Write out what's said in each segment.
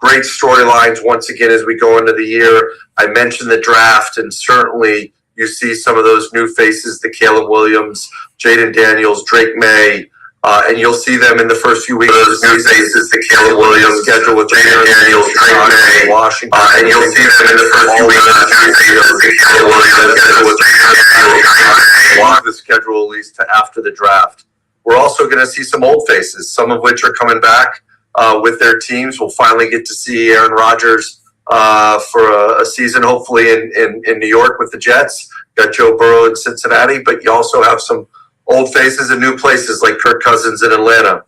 great storylines once again as we go into the year. I mentioned the draft, and certainly you see some of those new faces, the Caleb Williams, Jaden Daniels, Drake May, and you'll see them in the first few weeks. Those new faces, the Caleb Williams schedule with Jaden Daniels, Drake May, Washington, and you'll see them in the first few weeks. The Caleb Williams schedule with the schedule at least to after the draft. We're also going to see some old faces, some of which are coming back with their teams. We'll finally get to see Aaron Rodgers for a season, hopefully in New York with the Jets. Got Joe Burrow in Cincinnati, but you also have some old faces in new places like Kirk Cousins in Atlanta.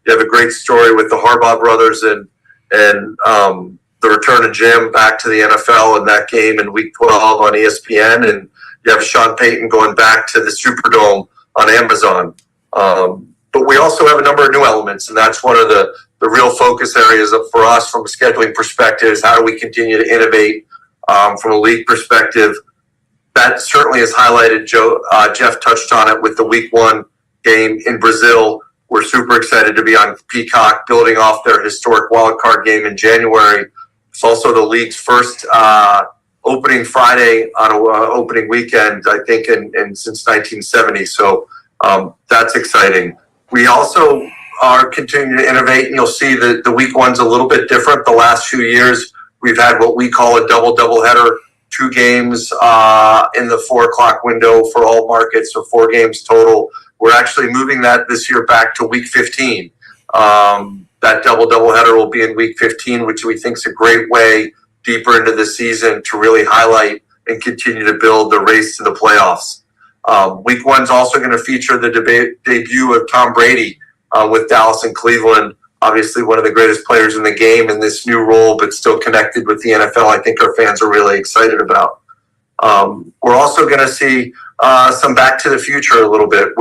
You have a great story with the Harbaugh brothers and the return of Jim back to the NFL in that game in Week 12 on ESPN, and you have Sean Payton going back to the Superdome on Amazon. But we also have a number of new elements, and that's one of the real focus areas for us from a scheduling perspective is how do we continue to innovate from a league perspective. That certainly is highlighted. Jeff touched on it with the Week 1 game in Brazil. We're super excited to be on Peacock, building off their historic wildcard game in January. It's also the league's first opening Friday on an opening weekend, I think, since 1970. So that's exciting. We also are continuing to innovate, and you'll see that the Week 1's a little bit different. The last few years, we've had what we call a doubleheader, 2 games in the 4 o'clock window for all markets, so 4 games total. We're actually moving that this year back to Week 15. That doubleheader will be in Week 15, which we think is a great way deeper into the season to really highlight and continue to build the race to the playoffs. Week 1's also going to feature the debut of Tom Brady with Dallas and Cleveland. Obviously one of the greatest players in the game in this new role, but still connected with the NFL. I think our fans are really excited about. We're also going to see some Back to the Future a little bit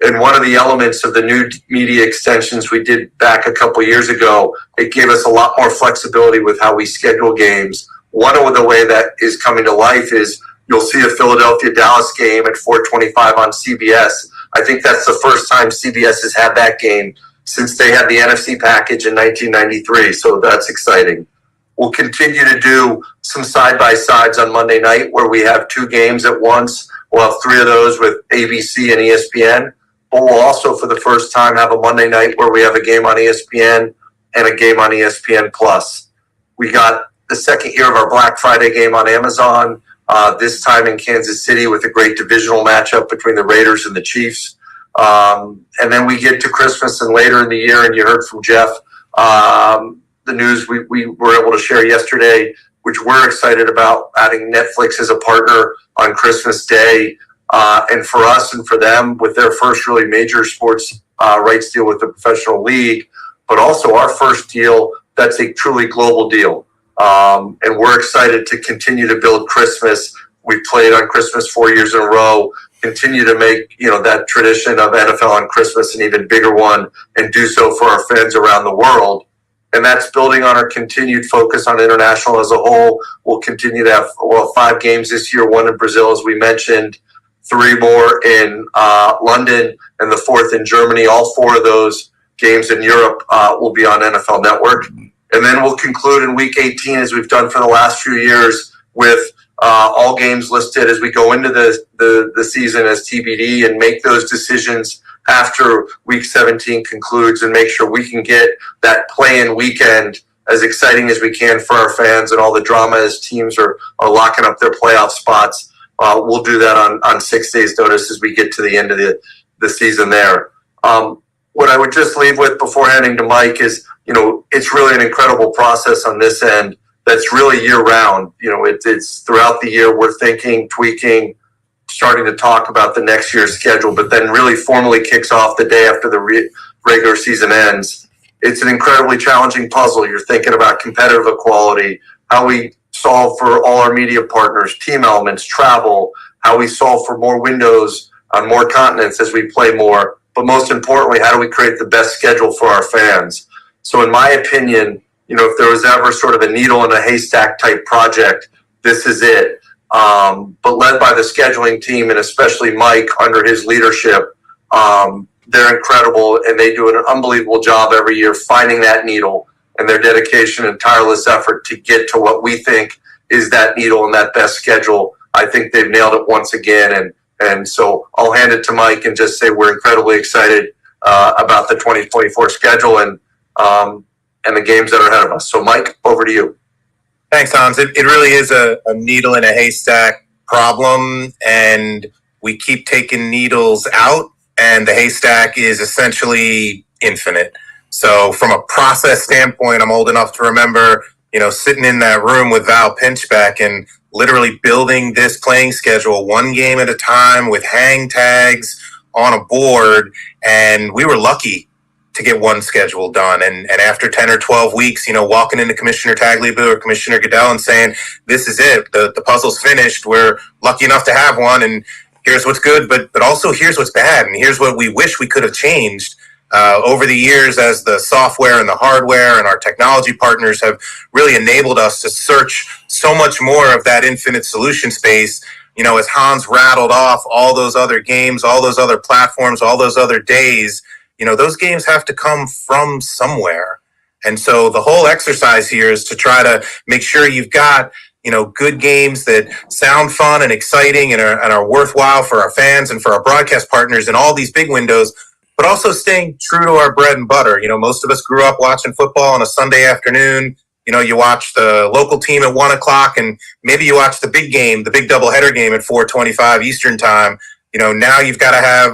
and one of the elements of the new media extensions we did back a couple years ago. It gave us a lot more flexibility with how we schedule games. One of the way that is coming to life is you'll see a Philadelphia-Dallas game at 4:25 on CBS. I think that's the first time CBS has had that game since they had the NFC package in 1993, so that's exciting. We'll continue to do some side-by-sides on Monday night where we have 2 games at once. We'll have 3 of those with ABC and ESPN, but we'll also, for the first time, have a Monday night where we have a game on ESPN and a game on ESPN+. We got the second year of our Black Friday game on Amazon, this time in Kansas City with a great divisional matchup between the Raiders and the Chiefs. And then we get to Christmas and later in the year, and you heard from Jeff, the news we were able to share yesterday, which we're excited about, adding Netflix as a partner on Christmas Day. And for us and for them with their first really major sports rights deal with the professional league, but also our first deal that's a truly global deal. And we're excited to continue to build Christmas. We've played on Christmas 4 years in a row, continue to make, that tradition of NFL on Christmas an even bigger one, and do so for our fans around the world. And that's building on our continued focus on international as a whole. We'll continue to have 5 games this year, 1 in Brazil, as we mentioned, 3 more in London, and the 4th in Germany. All 4 of those games in Europe will be on NFL Network. And then we'll conclude in Week 18, as we've done for the last few years, with all games listed as we go into the season as TBD, and make those decisions after Week 17 concludes, and make sure we can get that play-in weekend as exciting as we can for our fans, and all the drama as teams are locking up their playoff spots. We'll do that on 6 days' notice as we get to the end of the season there. What I would just leave with before handing to Mike is, it's really an incredible process on this end that's really year-round. It's throughout the year we're thinking, tweaking, starting to talk about the next year's schedule, but then really formally kicks off the day after the regular season ends. It's an incredibly challenging puzzle. You're thinking about competitive equality, how we solve for all our media partners, team elements, travel, how we solve for more windows on more continents as we play more, but most importantly, how do we create the best schedule for our fans? So in my opinion, if there was ever sort of a needle in a haystack type project, this is it. But led by the scheduling team, and especially Mike under his leadership, they're incredible, and they do an unbelievable job every year finding that needle and their dedication and tireless effort to get to what we think is that needle and that best schedule. I think they've nailed it once again. And so I'll hand it to Mike and just say we're incredibly excited about the 2024 schedule and the games that are ahead of us. So Mike, over to you. Thanks, Hans. It really is a needle in a haystack problem, and we keep taking needles out, and the haystack is essentially infinite. So from a process standpoint, I'm old enough to remember, sitting in that room with Val Pinchbeck and literally building this playing schedule one game at a time with hang tags on a board, and we were lucky to get one schedule done. And after 10 or 12 weeks, walking into Commissioner Tagliabue or Commissioner Goodell and saying, this is it, the puzzle's finished, we're lucky enough to have one, and here's what's good, but also here's what's bad, and here's what we wish we could have changed over the years as the software and the hardware and our technology partners have really enabled us to search so much more of that infinite solution space. As Hans rattled off all those other games, all those other platforms, all those other days, those games have to come from somewhere. And so the whole exercise here is to try to make sure you've got, good games that sound fun and exciting and are worthwhile for our fans and for our broadcast partners in all these big windows, but also staying true to our bread and butter. Most of us grew up watching football on a Sunday afternoon. You watch the local team at 1:00 and maybe you watch the big game, the big doubleheader game at 4:25 Eastern time. Now you've got to have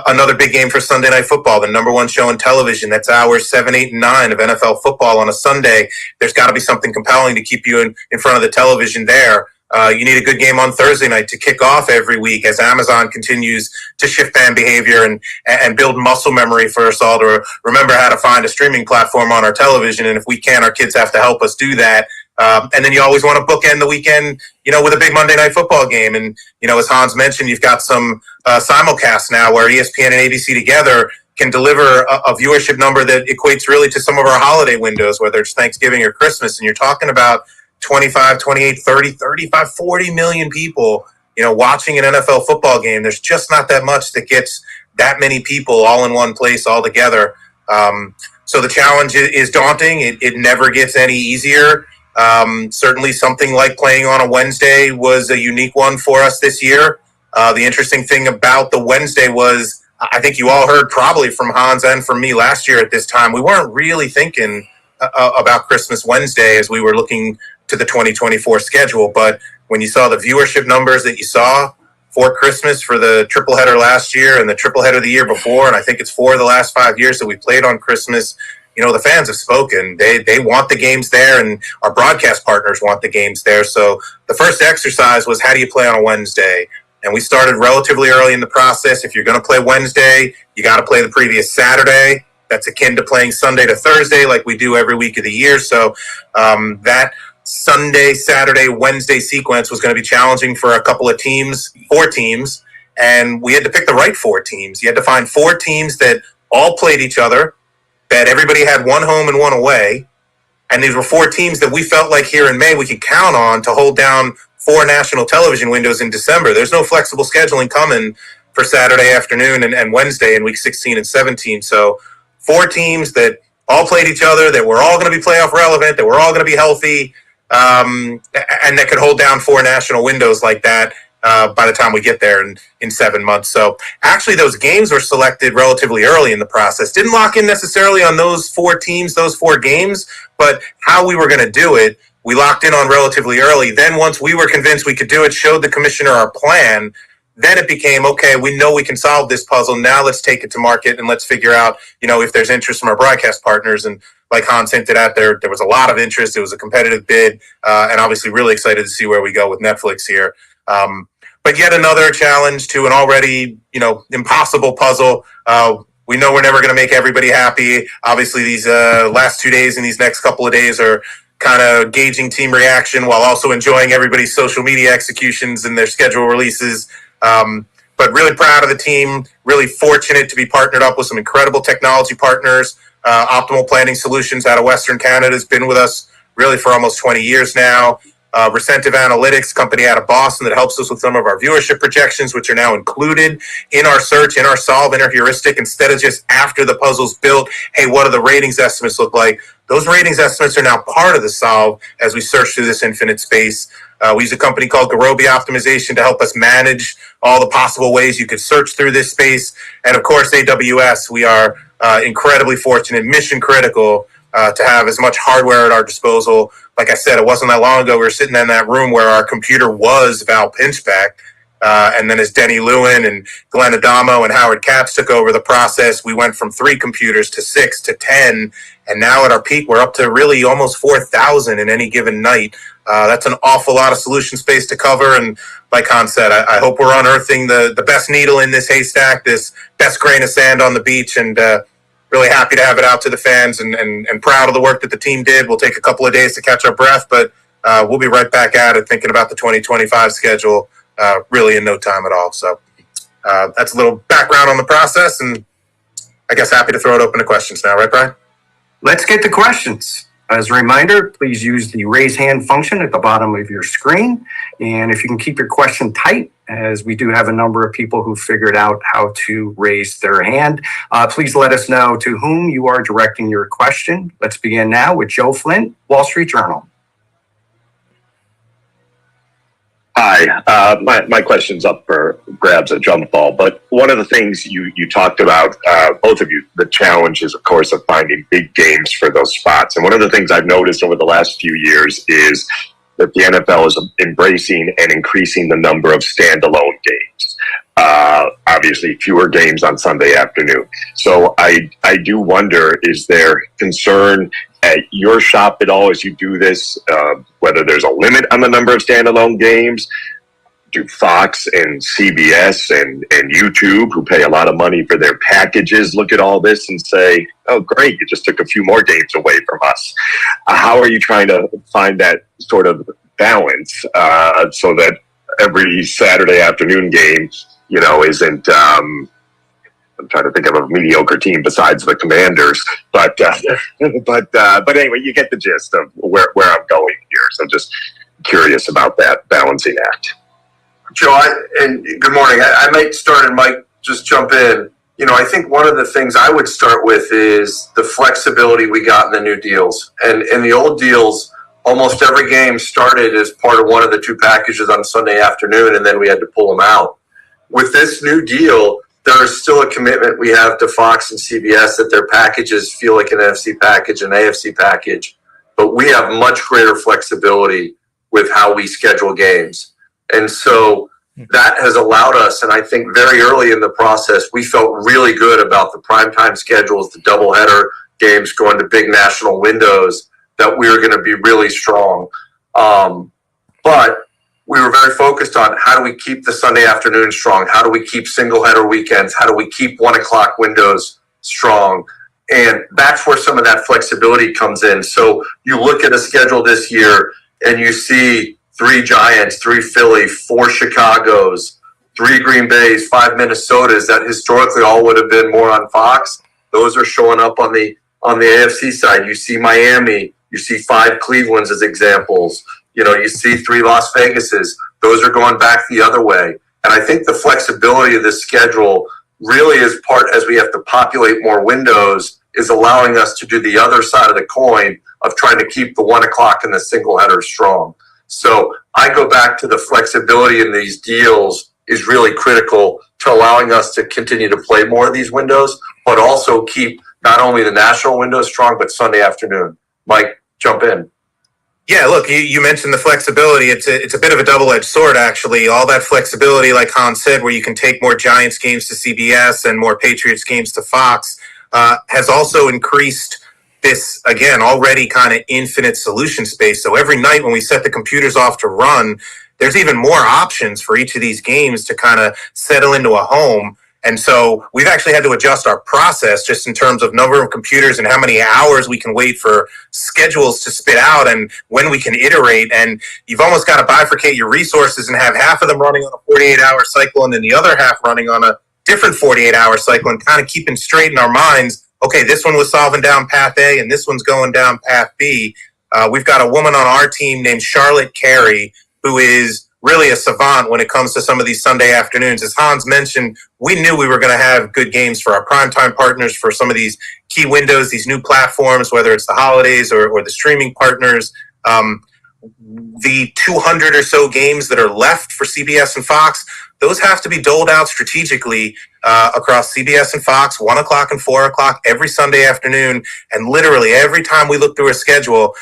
another big game for Sunday Night Football, the number one show in television. That's hours 7, 8, and 9 of NFL football on a Sunday. There's got to be something compelling to keep you in front of the television there. You need a good game on Thursday night to kick off every week as Amazon continues to shift fan behavior and build muscle memory for us all to remember how to find a streaming platform on our television. And if we can, our kids have to help us do that. And then you always want to bookend the weekend, with a big Monday Night Football game. And, as Hans mentioned, you've got some simulcasts now where ESPN and ABC together can deliver a viewership number that equates really to some of our holiday windows, whether it's Thanksgiving or Christmas. And you're talking about 25, 28, 30, 35, 40 million people, watching an NFL football game. There's just not that much that gets that many people all in one place all together. So the challenge is daunting. It never gets any easier. Certainly something like playing on a Wednesday was a unique one for us this year. The interesting thing about the Wednesday was, I think you all heard probably from Hans and from me last year at this time, we weren't really thinking about Christmas Wednesday as we were looking to the 2024 schedule. But when you saw the viewership numbers that you saw for Christmas for the triple header last year and the triple header the year before, and I think it's 4 of the last 5 years that we played on Christmas, the fans have spoken. They want the games there, and our broadcast partners want the games there. So the first exercise was, how do you play on a Wednesday? And we started relatively early in the process. If you're going to play Wednesday, you got to play the previous Saturday. That's akin to playing Sunday to Thursday like we do every week of the year. So that Sunday, Saturday, Wednesday sequence was going to be challenging for a couple of teams, 4 teams, and we had to pick the right 4 teams. You had to find 4 teams that all played each other, that everybody had one home and one away, and these were 4 teams that we felt like here in May we could count on to hold down 4 national television windows in December. There's no flexible scheduling coming for Saturday afternoon and Wednesday in week 16 and 17. So 4 teams that all played each other, that were all going to be playoff relevant, that were all going to be healthy, and that could hold down 4 national windows like that by the time we get there in 7 months. So actually those games were selected relatively early in the process. Didn't lock in necessarily on those 4 teams, those 4 games, but how we were going to do it, we locked in on relatively early. Then once we were convinced we could do it, showed the commissioner our plan, then it became, okay, we know we can solve this puzzle. Now let's take it to market and let's figure out, if there's interest from our broadcast partners. And like Hans hinted at, there was a lot of interest. It was a competitive bid, and obviously really excited to see where we go with Netflix here. But yet another challenge to an already, impossible puzzle. We know we're never going to make everybody happy. Obviously, these last 2 days and these next couple of days are kind of gauging team reaction while also enjoying everybody's social media executions and their schedule releases. But really proud of the team, really fortunate to be partnered up with some incredible technology partners. Optimal Planning Solutions out of Western Canada has been with us really for almost 20 years now. Recentive Analytics, company out of Boston that helps us with some of our viewership projections, which are now included in our search, in our solve, in our heuristic, instead of just after the puzzle's built, hey, what do the ratings estimates look like? Those ratings estimates are now part of the solve as we search through this infinite space. We use a company called Garobi Optimization to help us manage all the possible ways you could search through this space. And of course, AWS, we are incredibly fortunate, mission critical to have as much hardware at our disposal. Like I said, it wasn't that long ago we were sitting in that room where our computer was Val Pinchback. And then as Denny Lewin and Glenn Adamo and Howard Katz took over the process, we went from 3 computers to 6 to 10. And now at our peak, we're up to really almost 4,000 in any given night. That's an awful lot of solution space to cover. And like Han said, I hope we're unearthing the best needle in this haystack, this best grain of sand on the beach, and really happy to have it out to the fans and proud of the work that the team did. We'll take a couple of days to catch our breath, but we'll be right back at it thinking about the 2025 schedule really in no time at all. So that's a little background on the process, and I guess happy to throw it open to questions now, right, Brian? Let's get to questions. As a reminder, please use the raise hand function at the bottom of your screen. And if you can keep your question tight, as we do have a number of people who figured out how to raise their hand, please let us know to whom you are directing your question. Let's begin now with Joe Flint, Wall Street Journal. Hi, my question's up for grabs at jump ball, but one of the things you talked about, both of you, the challenge is, of course, of finding big games for those spots. And one of the things I've noticed over the last few years is that the NFL is embracing and increasing the number of standalone games. Obviously, fewer games on Sunday afternoon. So I do wonder, is there concern at your shop at all as you do this, whether there's a limit on the number of standalone games? Do Fox and CBS and YouTube, who pay a lot of money for their packages, look at all this and say, oh, great, you just took a few more games away from us? How are you trying to find that sort of balance so that every Saturday afternoon game, isn't I'm trying to think of a mediocre team besides the Commanders, but anyway, you get the gist of where I'm going here. So just curious about that balancing act. Joe, and good morning. I might start and Mike just jump in. I think one of the things I would start with is the flexibility we got in the new deals. And in the old deals, almost every game started as part of one of the 2 packages on Sunday afternoon, and then we had to pull them out. With this new deal, there is still a commitment we have to Fox and CBS that their packages feel like an NFC package, an AFC package. But we have much greater flexibility with how we schedule games. And so that has allowed us, and I think very early in the process, we felt really good about the primetime schedules, the doubleheader games going to big national windows, that we were going to be really strong. But we were very focused on how do we keep the Sunday afternoon strong? How do we keep single header weekends? How do we keep 1 o'clock windows strong? And that's where some of that flexibility comes in. So you look at a schedule this year and you see 3 Giants, 3 Philly, 4 Chicagos, 3 Green Bays, 5 Minnesotas that historically all would have been more on Fox. Those are showing up on the AFC side. You see Miami, you see 5 Clevelands as examples. You see 3 Las Vegases. Those are going back the other way. And I think the flexibility of this schedule really is part, as we have to populate more windows, is allowing us to do the other side of the coin of trying to keep the 1 o'clock and the single header strong. So I go back to the flexibility in these deals is really critical to allowing us to continue to play more of these windows, but also keep not only the national windows strong, but Sunday afternoon. Mike, jump in. Yeah, look, you mentioned the flexibility. It's a bit of a double-edged sword, actually. All that flexibility, like Han said, where you can take more Giants games to CBS and more Patriots games to Fox, has also increased this, again, already kind of infinite solution space. So every night when we set the computers off to run, there's even more options for each of these games to kind of settle into a home. And so we've actually had to adjust our process just in terms of number of computers and how many hours we can wait for schedules to spit out and when we can iterate. And you've almost got to bifurcate your resources and have half of them running on a 48-hour cycle and then the other half running on a different 48-hour cycle and kind of keeping straight in our minds, okay, this one was solving down path A and this one's going down path B. We've got a woman on our team named Charlotte Carey, who is really a savant when it comes to some of these Sunday afternoons. As Hans mentioned, we knew we were going to have good games for our primetime partners for some of these key windows, these new platforms, whether it's the holidays or the streaming partners. The 200 or so games that are left for CBS and Fox, those have to be doled out strategically across CBS and Fox, 1 o'clock and 4 o'clock every Sunday afternoon. And literally every time we look through a schedule,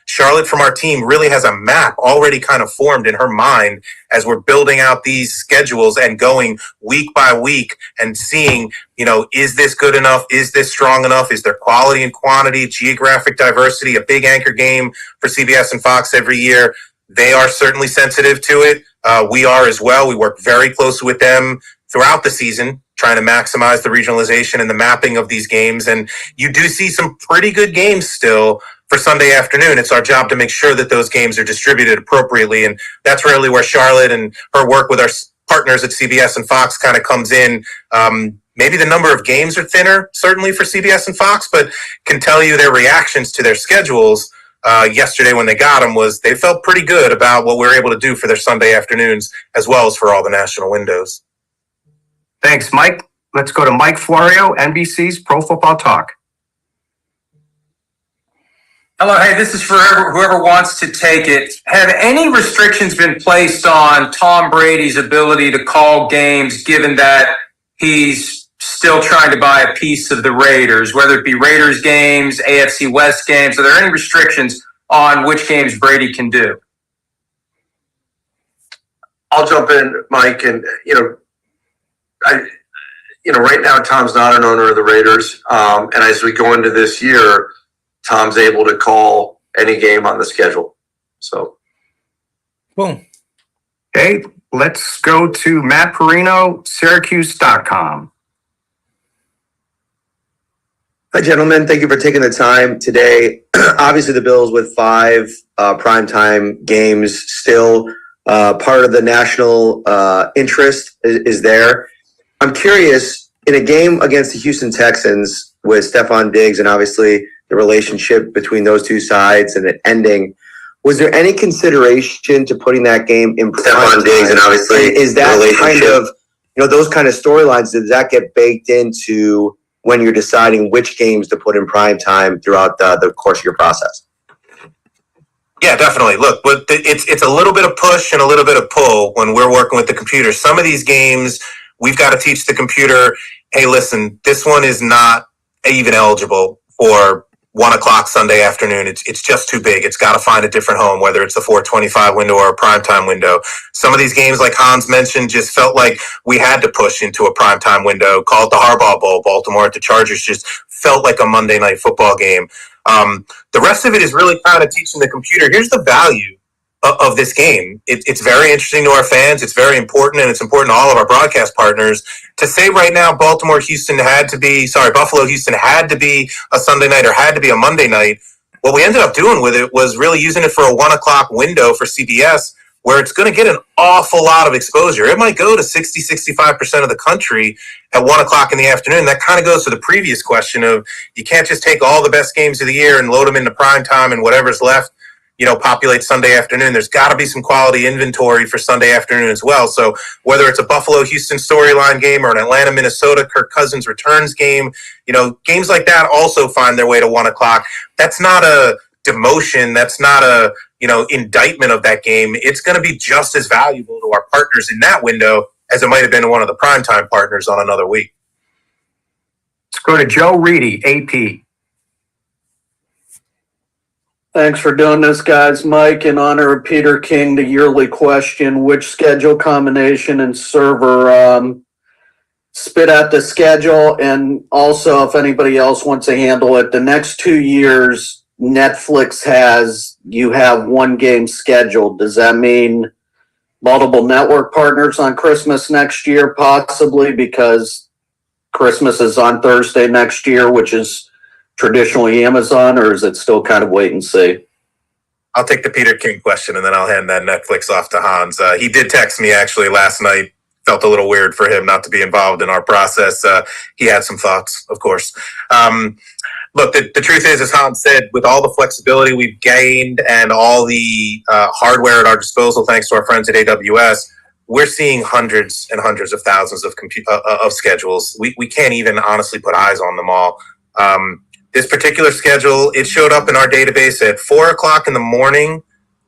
Charlotte from our team really has a map already kind of formed in her mind as we're building out these schedules and going week by week and seeing, is this good enough? Is this strong enough? Is there quality and quantity, geographic diversity, a big anchor game for CBS and Fox every year? They are certainly sensitive to it. We are as well. We work very closely with them throughout the season, trying to maximize the regionalization and the mapping of these games. And you do see some pretty good games still for Sunday afternoon. It's our job to make sure that those games are distributed appropriately. And that's really where Charlotte and her work with our partners at CBS and Fox kind of comes in. Maybe the number of games are thinner, certainly for CBS and Fox, but can tell you their reactions to their schedules yesterday when they got them was they felt pretty good about what we were able to do for their Sunday afternoons as well as for all the national windows. Thanks, Mike. Let's go to Mike Florio, NBC's Pro Football Talk. Hello, hey, this is for whoever wants to take it. Have any restrictions been placed on Tom Brady's ability to call games, given that he's still trying to buy a piece of the Raiders, whether it be Raiders games, AFC West games? Are there any restrictions on which games Brady can do? I'll jump in, Mike, and right now Tom's not an owner of the Raiders, and as we go into this year, Tom's able to call any game on the schedule. So, boom. Okay, let's go to Matt Perino, Syracuse.com. Hi, gentlemen. Thank you for taking the time today. Obviously, the Bills with 5 primetime games still part of the national interest is there. I'm curious, in a game against the Houston Texans with Stephon Diggs and obviously the relationship between those two sides and it ending, was there any consideration to putting that game in Stephon Diggs and obviously is that kind of, those kind of storylines, does that get baked into when you're deciding which games to put in prime time throughout the course of your process? Yeah, definitely. Look, but it's a little bit of push and a little bit of pull when we're working with the computer. Some of these games, we've got to teach the computer, hey, listen, this one is not even eligible for 1 o'clock Sunday afternoon. It's just too big. It's got to find a different home, whether it's the 425 window or a primetime window. Some of these games, like Hans mentioned, just felt like we had to push into a primetime window. Call it the Harbaugh Bowl. Baltimore at the Chargers just felt like a Monday night football game. The rest of it is really kind of teaching the computer, here's the value of this game. It's very interesting to our fans. It's very important, and it's important to all of our broadcast partners. To say right now Buffalo Houston had to be a Sunday night or had to be a Monday night, what we ended up doing with it was really using it for a 1 o'clock window for CBS, where it's going to get an awful lot of exposure. It might go to 60-65% of the country at 1 o'clock in the afternoon. That kind of goes to the previous question of you can't just take all the best games of the year and load them into prime time and whatever's left, populate Sunday afternoon. There's got to be some quality inventory for Sunday afternoon as well. So whether it's a Buffalo-Houston storyline game or an Atlanta-Minnesota Kirk Cousins returns game, games like that also find their way to 1 o'clock. That's not a demotion. That's not a, indictment of that game. It's going to be just as valuable to our partners in that window as it might have been to one of the primetime partners on another week. Let's go to Joe Reedy, AP. Thanks for doing this, guys. Mike, in honor of Peter King, the yearly question, which schedule combination and server spit out the schedule? And also, if anybody else wants to handle it, the next 2 years, Netflix you have one game scheduled. Does that mean multiple network partners on Christmas next year, possibly, because Christmas is on Thursday next year, which is traditionally Amazon, or is it still kind of wait and see? I'll take the Peter King question and then I'll hand that Netflix off to Hans. He did text me actually last night. Felt a little weird for him not to be involved in our process. He had some thoughts, of course. Look, the truth is, as Hans said, with all the flexibility we've gained and all the hardware at our disposal, thanks to our friends at AWS, we're seeing hundreds and hundreds of thousands of of schedules. We can't even honestly put eyes on them all. This particular schedule, it showed up in our database at 4:00 in the morning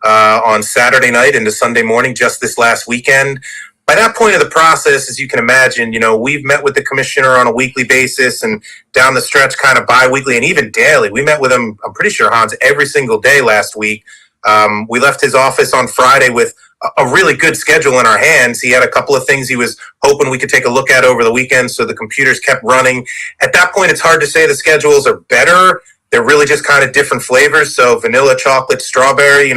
on Saturday night into Sunday morning, just this last weekend. By that point of the process, as you can imagine, we've met with the commissioner on a weekly basis and down the stretch kind of bi-weekly and even daily. We met with him, I'm pretty sure, Hans, every single day last week. We left his office on Friday with a really good schedule in our hands. He had a couple of things he was hoping we could take a look at over the weekend, so the computers kept running. At that point, it's hard to say the schedules are better. They're really just kind of different flavors. So vanilla, chocolate, strawberry,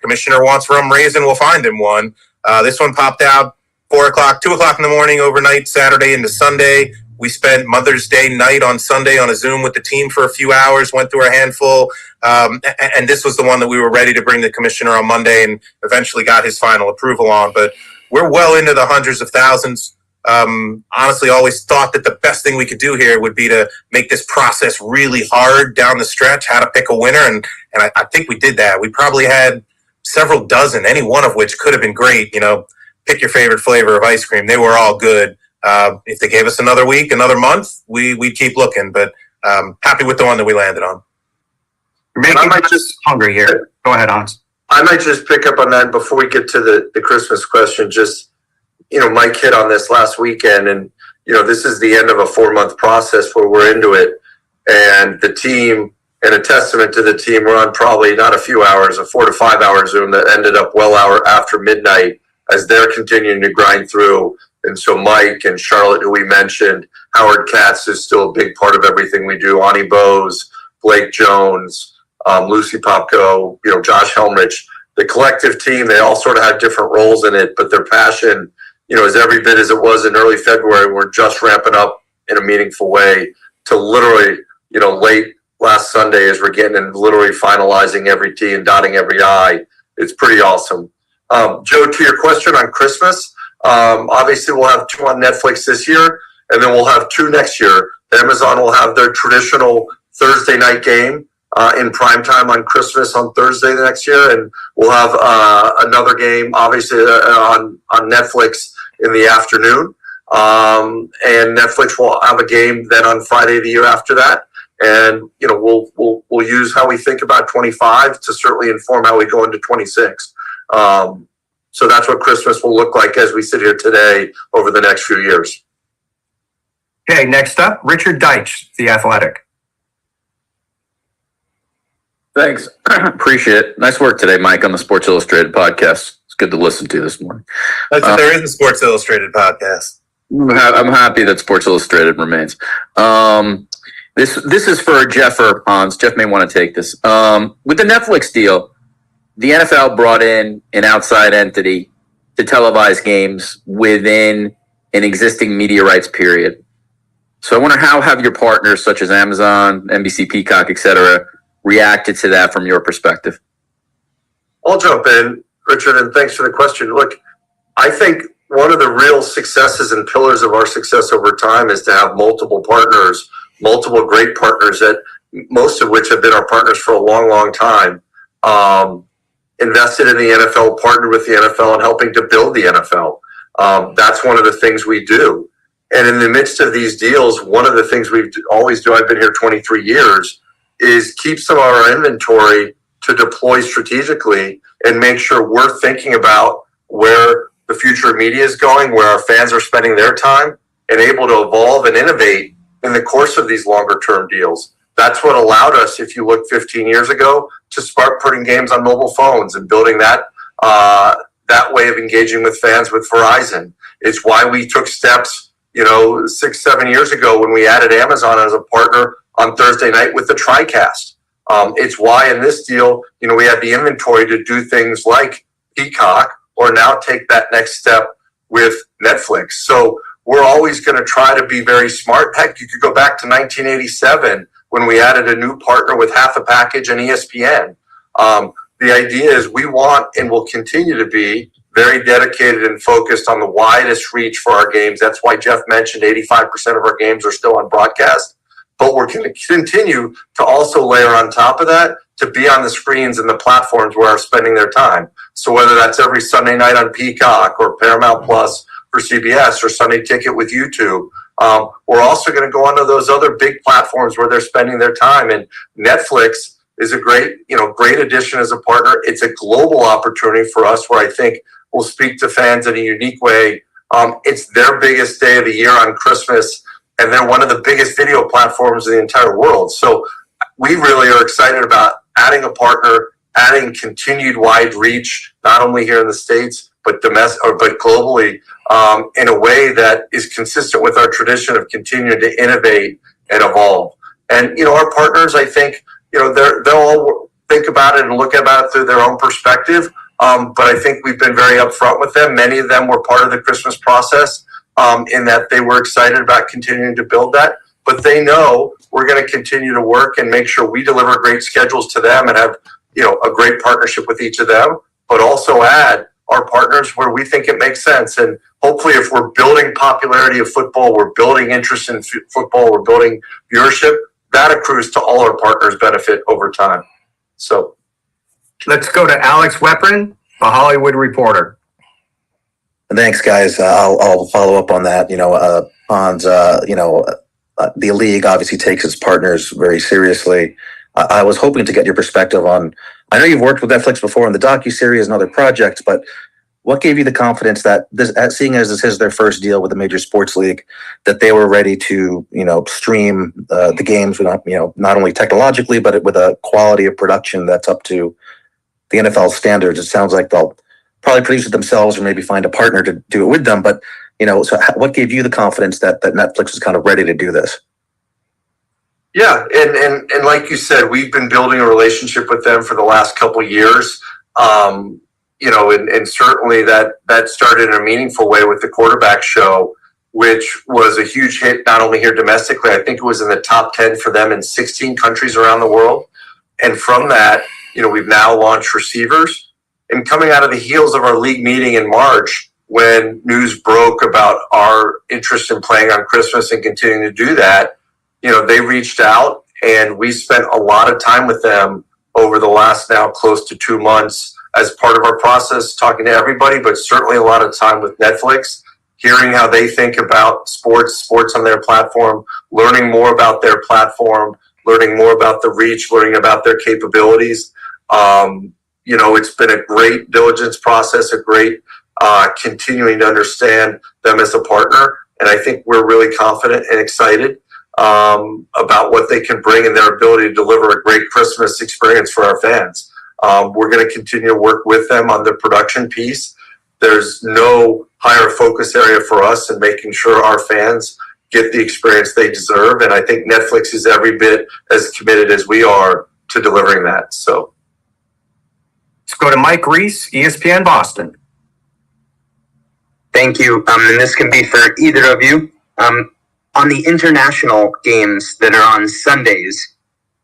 commissioner wants rum raisin, we'll find him one. This one popped out 4:00, 2:00 in the morning, overnight, Saturday into Sunday. We spent Mother's Day night on Sunday on a Zoom with the team for a few hours, went through a handful. And this was the one that we were ready to bring the commissioner on Monday and eventually got his final approval on. But we're well into the hundreds of thousands. Honestly, always thought that the best thing we could do here would be to make this process really hard down the stretch, how to pick a winner. And I think we did that. We probably had several dozen, any one of which could have been great. Pick your favorite flavor of ice cream. They were all good. If they gave us another week, another month, we'd keep looking. But happy with the one that we landed on. You're making us hungry here. Go ahead, Hans. I might just pick up on that before we get to the Christmas question. Just, Mike hit on this last weekend, and, this is the end of a 4-month process where we're into it. And the team, and a testament to the team, we're on probably not a few hours, a 4 to 5 hour Zoom that ended up after midnight as they're continuing to grind through. And so Mike and Charlotte, who we mentioned, Howard Katz is still a big part of everything we do. Ani Bose, Blake Jones, Lucy Popko, Josh Helmrich, the collective team, they all sort of have different roles in it, but their passion, is every bit as it was in early February. We're just ramping up in a meaningful way to literally, late last Sunday as we're getting and literally finalizing every T and dotting every I. It's pretty awesome. Joe, to your question on Christmas, obviously we'll have 2 on Netflix this year, and then we'll have 2 next year. Amazon will have their traditional Thursday night game in primetime on Christmas on Thursday the next year, and we'll have another game, obviously, on Netflix in the afternoon. And Netflix will have a game then on Friday the year after that. And we'll use how we think about 25 to certainly inform how we go into 26. So that's what Christmas will look like as we sit here today over the next few years. Okay, next up, Richard Deitch, The Athletic. Thanks. Appreciate it. Nice work today, Mike, on the Sports Illustrated podcast. It's good to listen to this morning. There is a Sports Illustrated podcast. I'm happy that Sports Illustrated remains. This is for Jeff or Hans. Jeff may want to take this. With the Netflix deal, the NFL brought in an outside entity to televise games within an existing media rights period. So I wonder, how have your partners such as Amazon, NBC, Peacock, etc., reacted to that from your perspective? I'll jump in, Richard, and thanks for the question. Look, I think one of the real successes and pillars of our success over time is to have multiple partners, multiple great partners, that most of which have been our partners for a long, long time. Invested in the NFL, partnered with the NFL, and helping to build the NFL. That's one of the things we do. And in the midst of these deals, one of the things we always do, I've been here 23 years, is keep some of our inventory to deploy strategically and make sure we're thinking about where the future of media is going, where our fans are spending their time, and able to evolve and innovate in the course of these longer term deals. That's what allowed us, if you look 15 years ago, to start putting games on mobile phones and building that way of engaging with fans with Verizon. It's why we took steps, 6-7 years ago when we added Amazon as a partner on Thursday night with the TriCast. It's why in this deal, we had the inventory to do things like Peacock, or now take that next step with Netflix. So we're always going to try to be very smart. Heck, you could go back to 1987 when we added a new partner with half a package and ESPN. The idea is we want and will continue to be very dedicated and focused on the widest reach for our games. That's why Jeff mentioned 85% of our games are still on broadcast. but we're going to continue to also layer on top of that to be on the screens and the platforms where they're spending their time. So whether that's every Sunday night on Peacock or Paramount Plus for CBS or Sunday Ticket with YouTube, we're also going to go onto those other big platforms where they're spending their time. And Netflix is a great addition as a partner. It's a global opportunity for us where I think we'll speak to fans in a unique way. It's their biggest day of the year on Christmas, and they're one of the biggest video platforms in the entire world. So we really are excited about adding a partner, adding continued wide reach, not only here in the States, but globally, in a way that is consistent with our tradition of continuing to innovate and evolve. And, our partners, I think, they'll all think about it and look about it through their own perspective. But I think we've been very upfront with them. Many of them were part of the Christmas process, in that they were excited about continuing to build that. But they know we're going to continue to work and make sure we deliver great schedules to them and have, a great partnership with each of them, but also add our partners where we think it makes sense. And hopefully if we're building popularity of football, we're building interest in football, we're building viewership, that accrues to all our partners' benefit over time. So let's go to Alex Weprin, the Hollywood Reporter. Thanks, guys. I'll follow up on that. Hans, the league obviously takes its partners very seriously. I was hoping to get your perspective on, I know you've worked with Netflix before on the docuseries and other projects, but what gave you the confidence that this, seeing as this is their first deal with a major sports league, that they were ready to, stream the games, not only technologically, but with a quality of production that's up to the NFL standards? It sounds like they'll probably produce it themselves or maybe find a partner to do it with them. But, so what gave you the confidence that Netflix is kind of ready to do this? Yeah, and like you said, we've been building a relationship with them for the last couple of years. And certainly that started in a meaningful way with the Quarterback Show, which was a huge hit, not only here domestically, I think it was in the top 10 for them in 16 countries around the world. And from that, we've now launched Receivers. And coming out of the heels of our league meeting in March, when news broke about our interest in playing on Christmas and continuing to do that, they reached out and we spent a lot of time with them over the last now close to 2 months as part of our process, talking to everybody, but certainly a lot of time with Netflix, hearing how they think about sports on their platform, learning more about their platform, learning more about the reach, learning about their capabilities. It's been a great diligence process, a great continuing to understand them as a partner. And I think we're really confident and excited about what they can bring and their ability to deliver a great Christmas experience for our fans. We're going to continue to work with them on the production piece. There's no higher focus area for us in making sure our fans get the experience they deserve. And I think Netflix is every bit as committed as we are to delivering that. So let's go to Mike Reese, ESPN Boston. Thank you. And this can be for either of you. On the international games that are on Sundays,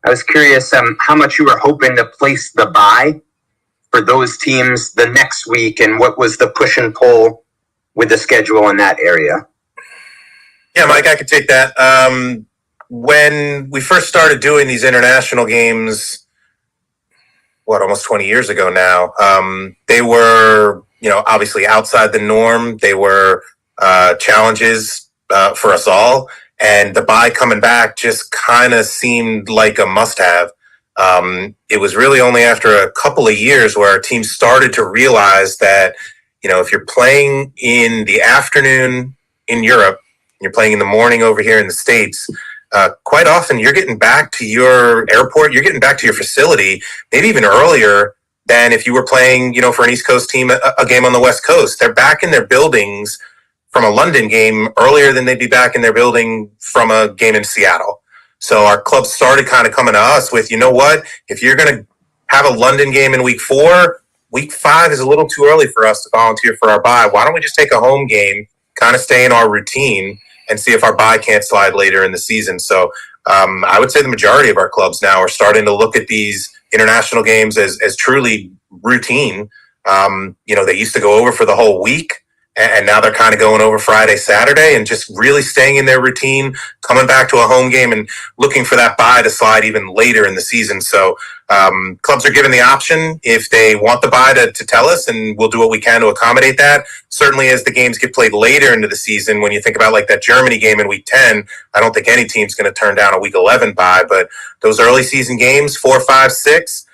I was curious how much you were hoping to place the bye for those teams the next week, and what was the push and pull with the schedule in that area? Yeah, Mike, I could take that. When we first started doing these international games, almost 20 years ago now, they were, obviously outside the norm. They were challenges for us all. And the bye coming back just kind of seemed like a must-have. It was really only after a couple of years where our team started to realize that, if you're playing in the afternoon in Europe, you're playing in the morning over here in the States, quite often you're getting back to your airport, you're getting back to your facility, maybe even earlier than if you were playing, for an East Coast team, a game on the West Coast. They're back in their buildings from a London game earlier than they'd be back in their building from a game in Seattle. So our club started kind of coming to us with, if you're going to have a London game in week 4, week 5 is a little too early for us to volunteer for our bye. Why don't we just take a home game, kind of stay in our routine, and see if our bye can't slide later in the season? So I would say the majority of our clubs now are starting to look at these international games as truly routine. They used to go over for the whole week. and now they're kind of going over Friday, Saturday, and just really staying in their routine, coming back to a home game and looking for that bye to slide even later in the season. So clubs are given the option if they want the bye to tell us, and we'll do what we can to accommodate that. Certainly as the games get played later into the season, when you think about like that Germany game in week 10, I don't think any team's going to turn down a week 11 bye, but those early season games, 4, 5, 6,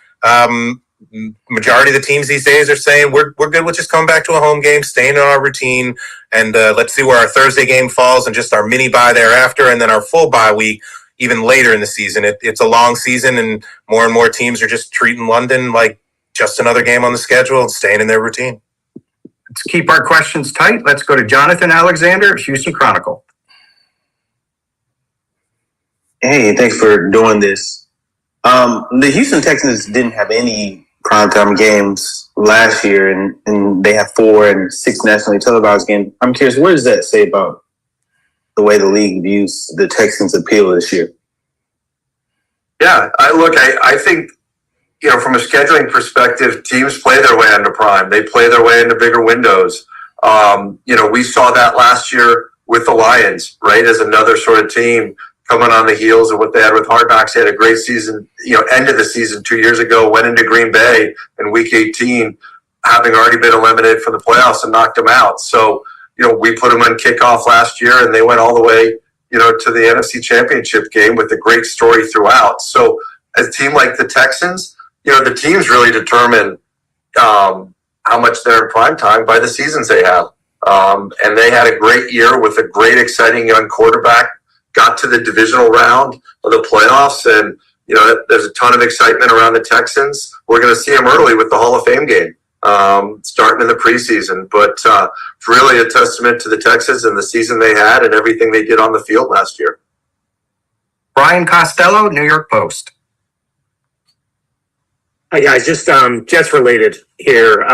majority of the teams these days are saying we're good with just coming back to a home game, staying in our routine, and let's see where our Thursday game falls and just our mini bye thereafter, and then our full bye week even later in the season. It's a long season, and more teams are just treating London like just another game on the schedule and staying in their routine. Let's keep our questions tight. Let's go to Jonathan Alexander, Houston Chronicle. Hey, thanks for doing this. The Houston Texans didn't have any primetime games last year, and they have 4 and 6 nationally televised games. I'm curious, what does that say about the way the league views the Texans' appeal this year? Yeah, I think, from a scheduling perspective, teams play their way into prime. They play their way into bigger windows. We saw that last year with the Lions, right? As another sort of team coming on the heels of what they had with Hard Knocks. They had a great season, end of the season 2 years ago, went into Green Bay in week 18, having already been eliminated from the playoffs and knocked them out. So, we put them on kickoff last year and they went all the way, to the NFC Championship game with a great story throughout. So as a team like the Texans, the teams really determine how much they're in prime time by the seasons they have. And they had a great year with a great, exciting young quarterback, got to the divisional round of the playoffs, and there's a ton of excitement around the Texans. We're going to see them early with the Hall of Fame game, starting in the preseason. But it's really a testament to the Texans and the season they had and everything they did on the field last year. Brian Costello, New York Post. Hi guys, just Jets related here.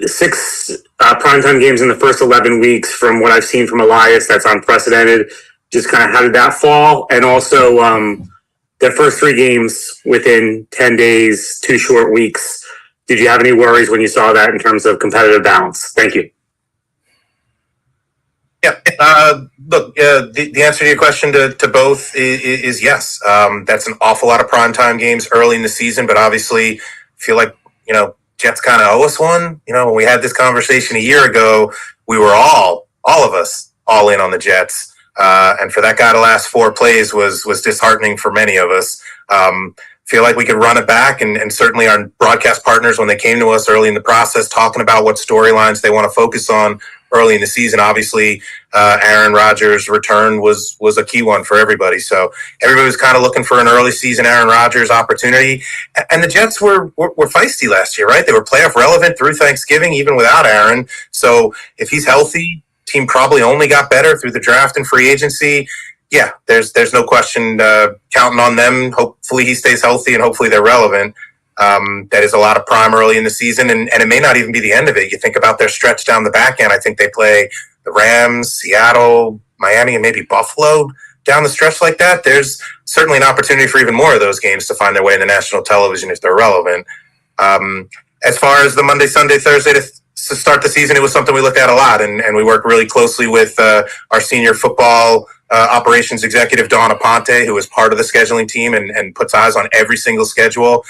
6 primetime games in the first 11 weeks. From what I've seen from Elias, that's unprecedented. Just kind of how did that fall? And also the first 3 games within 10 days, 2 short weeks. Did you have any worries when you saw that in terms of competitive balance? Thank you. Yeah. Look, the answer to your question to both is yes. That's an awful lot of primetime games early in the season, but obviously feel like, Jets kind of owe us one. When we had this conversation a year ago, we were all of us, all in on the Jets. And for that guy to last 4 plays was disheartening for many of us. Feel like we could run it back, and certainly our broadcast partners, when they came to us early in the process talking about what storylines they want to focus on early in the season, obviously Aaron Rodgers' return was a key one for everybody. So everybody was kind of looking for an early season Aaron Rodgers opportunity. And the Jets were feisty last year, right? They were playoff relevant through Thanksgiving, even without Aaron. So if he's healthy, team probably only got better through the draft and free agency. Yeah, there's no question counting on them. Hopefully he stays healthy and hopefully they're relevant. That is a lot of prime early in the season, and it may not even be the end of it. You think about their stretch down the back end. I think they play the Rams, Seattle, Miami, and maybe Buffalo down the stretch like that. There's certainly an opportunity for even more of those games to find their way in the national television if they're relevant. As far as the Monday, Sunday, Thursday to start the season, it was something we looked at a lot, and we worked really closely with our senior football operations executive, Dawn Aponte, who is part of the scheduling team and puts eyes on every single schedule.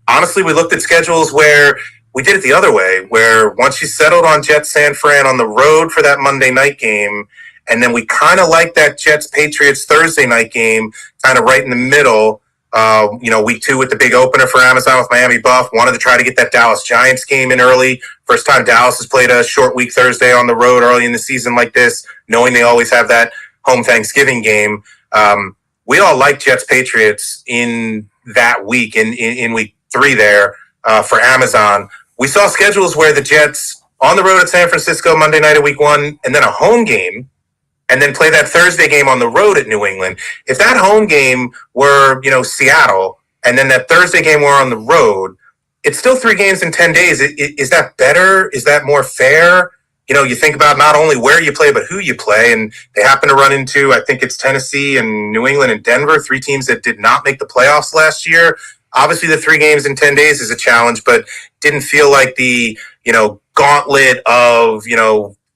Honestly, we looked at schedules where we did it the other way, where once you settled on Jets San Fran on the road for that Monday night game, and then we kind of liked that Jets Patriots Thursday night game kind of right in the middle. Week 2 with the big opener for Amazon with Miami Buff, wanted to try to get that Dallas Giants game in early. First time Dallas has played a short week Thursday on the road early in the season like this, knowing they always have that home Thanksgiving game. We all like Jets Patriots in that week, in week 3 there for Amazon. We saw schedules where the Jets on the road at San Francisco Monday night of week 1, and then a home game, and then play that Thursday game on the road at New England. If that home game were, Seattle, and then that Thursday game were on the road, it's still 3 games in 10 days. Is that better? Is that more fair? You think about not only where you play, but who you play. And they happen to run into, I think it's Tennessee and New England and Denver, 3 teams that did not make the playoffs last year. Obviously, the 3 games in 10 days is a challenge, but didn't feel like the, gauntlet of,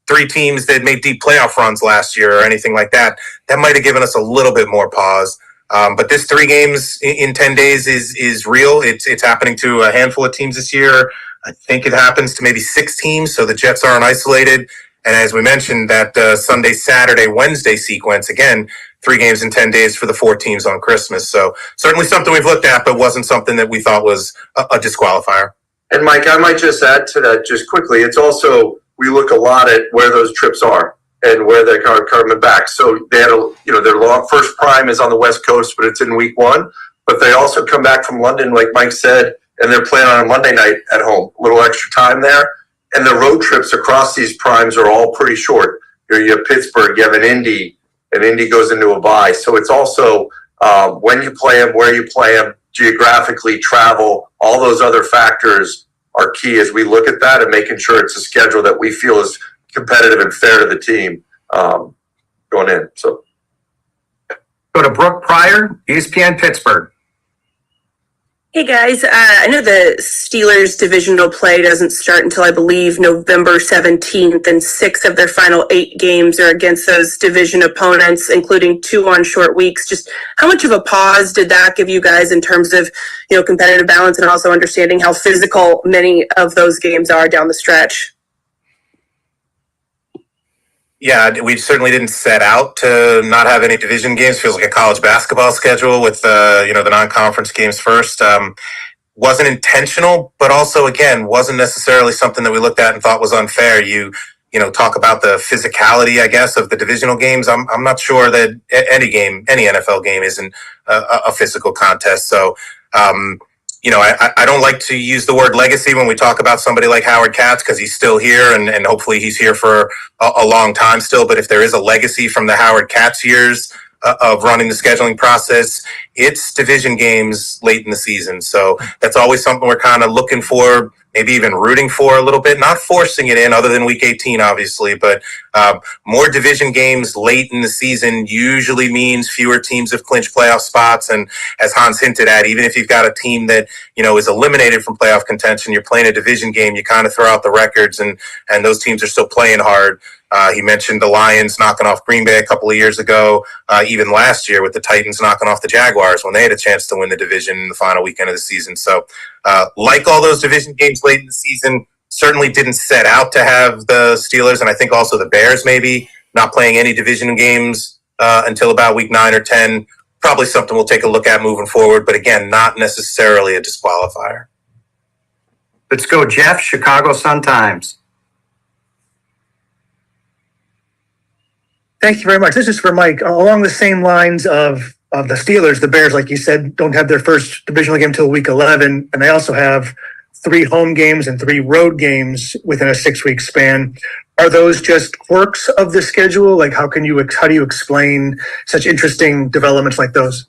three teams that made deep playoff runs last year or anything like that, that might have given us a little bit more pause. But this 3 games in 10 days is real. It's happening to a handful of teams this year. I think it happens to maybe 6 teams, so the Jets aren't isolated. And as we mentioned, that Sunday, Saturday, Wednesday sequence, again, 3 games in 10 days for the 4 teams on Christmas. So certainly something we've looked at, but wasn't something that we thought was a disqualifier. And Mike, I might just add to that just quickly. It's also, we look a lot at where those trips are and where they're coming back. So they had their first prime is on the West Coast, but it's in week 1. But they also come back from London, like Mike said, and they're playing on a Monday night at home. A little extra time there. And the road trips across these primes are all pretty short. You have Pittsburgh, you have an Indy, and Indy goes into a bye. So it's also when you play them, where you play them, geographically, travel, all those other factors are key as we look at that and making sure it's a schedule that we feel is competitive and fair to the team going in. So Go to Brooke Pryor, ESPN Pittsburgh. Hey guys, I know the Steelers divisional play doesn't start until I believe November 17th, and 6 of their final 8 games are against those division opponents, including 2 on short weeks. Just how much of a pause did that give you guys in terms of, competitive balance and also understanding how physical many of those games are down the stretch? Yeah, we certainly didn't set out to not have any division games. Feels like a college basketball schedule with the non-conference games first. Wasn't intentional, but also again wasn't necessarily something that we looked at and thought was unfair. You talk about the physicality, I guess, of the divisional games. I'm not sure that any NFL game isn't a physical contest. So. I don't like to use the word legacy when we talk about somebody like Howard Katz because he's still here and hopefully he's here for a long time still. But if there is a legacy from the Howard Katz years of running the scheduling process, it's division games late in the season. So that's always something we're kind of looking for, maybe even rooting for a little bit, not forcing it in other than week 18, obviously, but more division games late in the season usually means fewer teams have clinched playoff spots. And as Hans hinted at, even if you've got a team that, is eliminated from playoff contention, you're playing a division game, you kind of throw out the records and those teams are still playing hard. He mentioned the Lions knocking off Green Bay a couple of years ago, even last year with the Titans knocking off the Jaguars when they had a chance to win the division in the final weekend of the season. So like all those division games late in the season, certainly didn't set out to have the Steelers, and I think also the Bears maybe not playing any division games until about week 9 or 10. Probably something we'll take a look at moving forward, but again, not necessarily a disqualifier. Let's go, Jeff, Chicago Sun-Times. Thank you very much. This is for Mike. Along the same lines of the Steelers, the Bears, like you said, don't have their first divisional game until week 11, and they also have 3 home games and 3 road games within a 6-week span. Are those just quirks of the schedule? Like, how do you explain such interesting developments like those?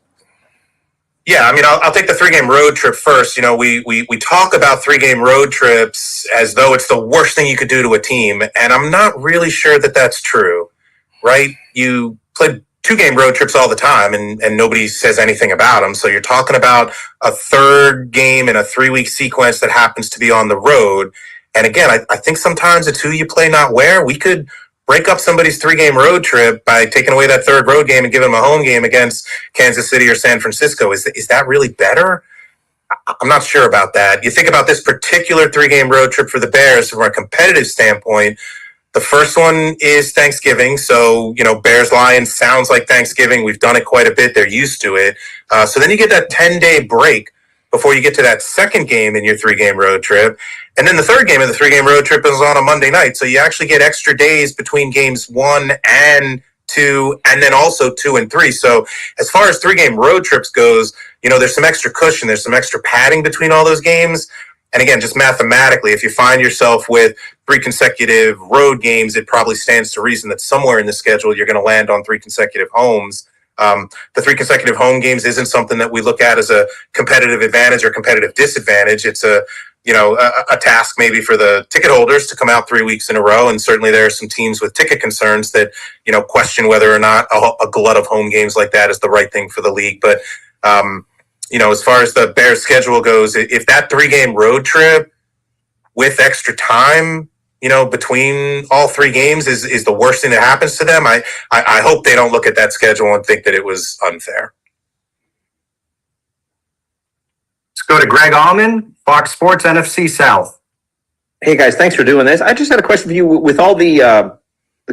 Yeah, I mean, I'll take the 3-game road trip first. We talk about 3-game road trips as though it's the worst thing you could do to a team, and I'm not really sure that that's true, right? You play 2-game road trips all the time, and nobody says anything about them. So you're talking about a 3rd game in a 3-week sequence that happens to be on the road. And again, I think sometimes it's who you play, not where. We could break up somebody's 3-game road trip by taking away that 3rd road game and giving them a home game against Kansas City or San Francisco. Is that really better? I'm not sure about that. You think about this particular 3-game road trip for the Bears from a competitive standpoint. The first one is Thanksgiving. So, Bears Lions sounds like Thanksgiving. We've done it quite a bit. They're used to it. So then you get that 10-day break before you get to that 2nd game in your 3-game road trip. And then the 3rd game of the 3-game road trip is on a Monday night. So you actually get extra days between games 1 and 2, and then also 2 and 3. So as far as 3-game road trips goes, there's some extra cushion. There's some extra padding between all those games. And again, just mathematically, if you find yourself with 3 consecutive road games, it probably stands to reason that somewhere in the schedule you're going to land on 3 consecutive homes. The 3 consecutive home games isn't something that we look at as a competitive advantage or competitive disadvantage. It's a task maybe for the ticket holders to come out 3 weeks in a row. And certainly there are some teams with ticket concerns that, question whether or not a glut of home games like that is the right thing for the league. But, as far as the Bears schedule goes, if that 3-game road trip with extra time, between all three games is the worst thing that happens to them. I hope they don't look at that schedule and think that it was unfair. Let's go to Greg Allman, Fox Sports NFC South. Hey guys, thanks for doing this. I just had a question for you. With all the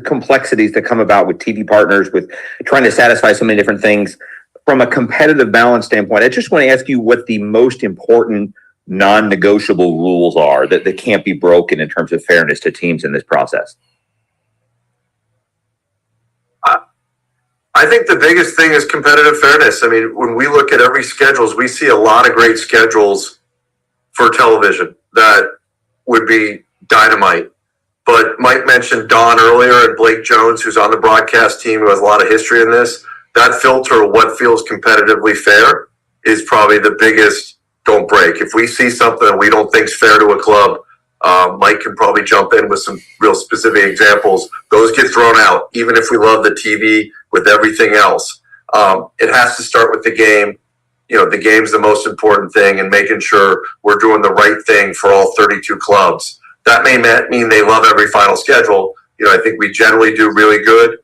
complexities that come about with TV partners, with trying to satisfy so many different things, from a competitive balance standpoint, I just want to ask you what the most important non-negotiable rules are that can't be broken in terms of fairness to teams in this process. I think the biggest thing is competitive fairness. I mean, when we look at every schedules, we see a lot of great schedules for television that would be dynamite. But Mike mentioned Don earlier and Blake Jones, who's on the broadcast team, who has a lot of history in this. That filter of what feels competitively fair is probably the biggest don't break. If we see something that we don't think is fair to a club, Mike can probably jump in with some real specific examples. Those get thrown out, even if we love the TV with everything else. It has to start with the game. The game's the most important thing, and making sure we're doing the right thing for all 32 clubs. That may mean they love every final schedule. I think we generally do really good.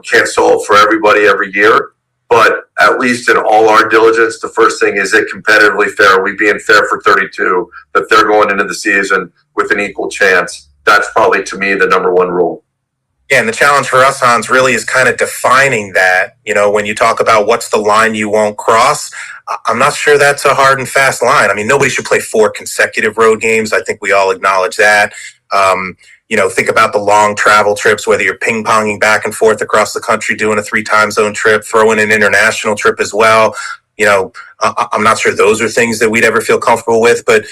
Can't solve for everybody every year, but at least in all our diligence, the first thing is it competitively fair? Are we being fair for 32, that they're going into the season with an equal chance? That's probably, to me, the number one rule. Yeah, and the challenge for us, Hans, really is kind of defining that. When you talk about what's the line you won't cross, I'm not sure that's a hard and fast line. I mean, nobody should play 4 consecutive road games. I think we all acknowledge that. Think about the long travel trips, whether you're ping-ponging back and forth across the country, doing a 3-time zone trip, throw in an international trip as well. I'm not sure those are things that we'd ever feel comfortable with. But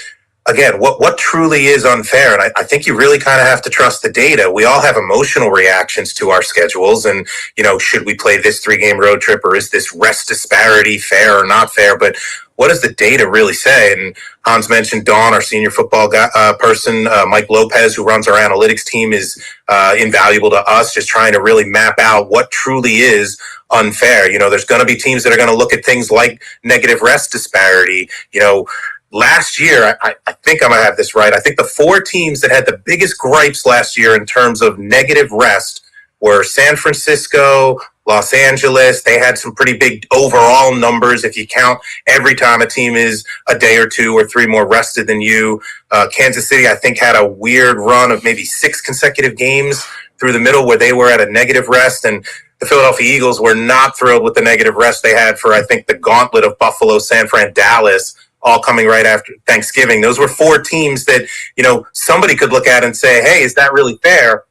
again, what truly is unfair? And I think you really kind of have to trust the data. We all have emotional reactions to our schedules. And, should we play this 3-game road trip, or is this rest disparity fair or not fair? But what does the data really say? And Hans mentioned Dawn, our senior football person, Mike Lopez, who runs our analytics team, is invaluable to us, just trying to really map out what truly is unfair. There's going to be teams that are going to look at things like negative rest disparity. Last year, I think I'm going to have this right. I think the 4 teams that had the biggest gripes last year in terms of negative rest were San Francisco, Los Angeles. They had some pretty big overall numbers if you count every time a team is a day or 2 or 3 more rested than you. Kansas City, I think, had a weird run of maybe 6 consecutive games through the middle where they were at a negative rest. And the Philadelphia Eagles were not thrilled with the negative rest they had for, I think, the gauntlet of Buffalo, San Fran, Dallas, all coming right after Thanksgiving. Those were 4 teams that, somebody could look at and say, hey, is that really fair?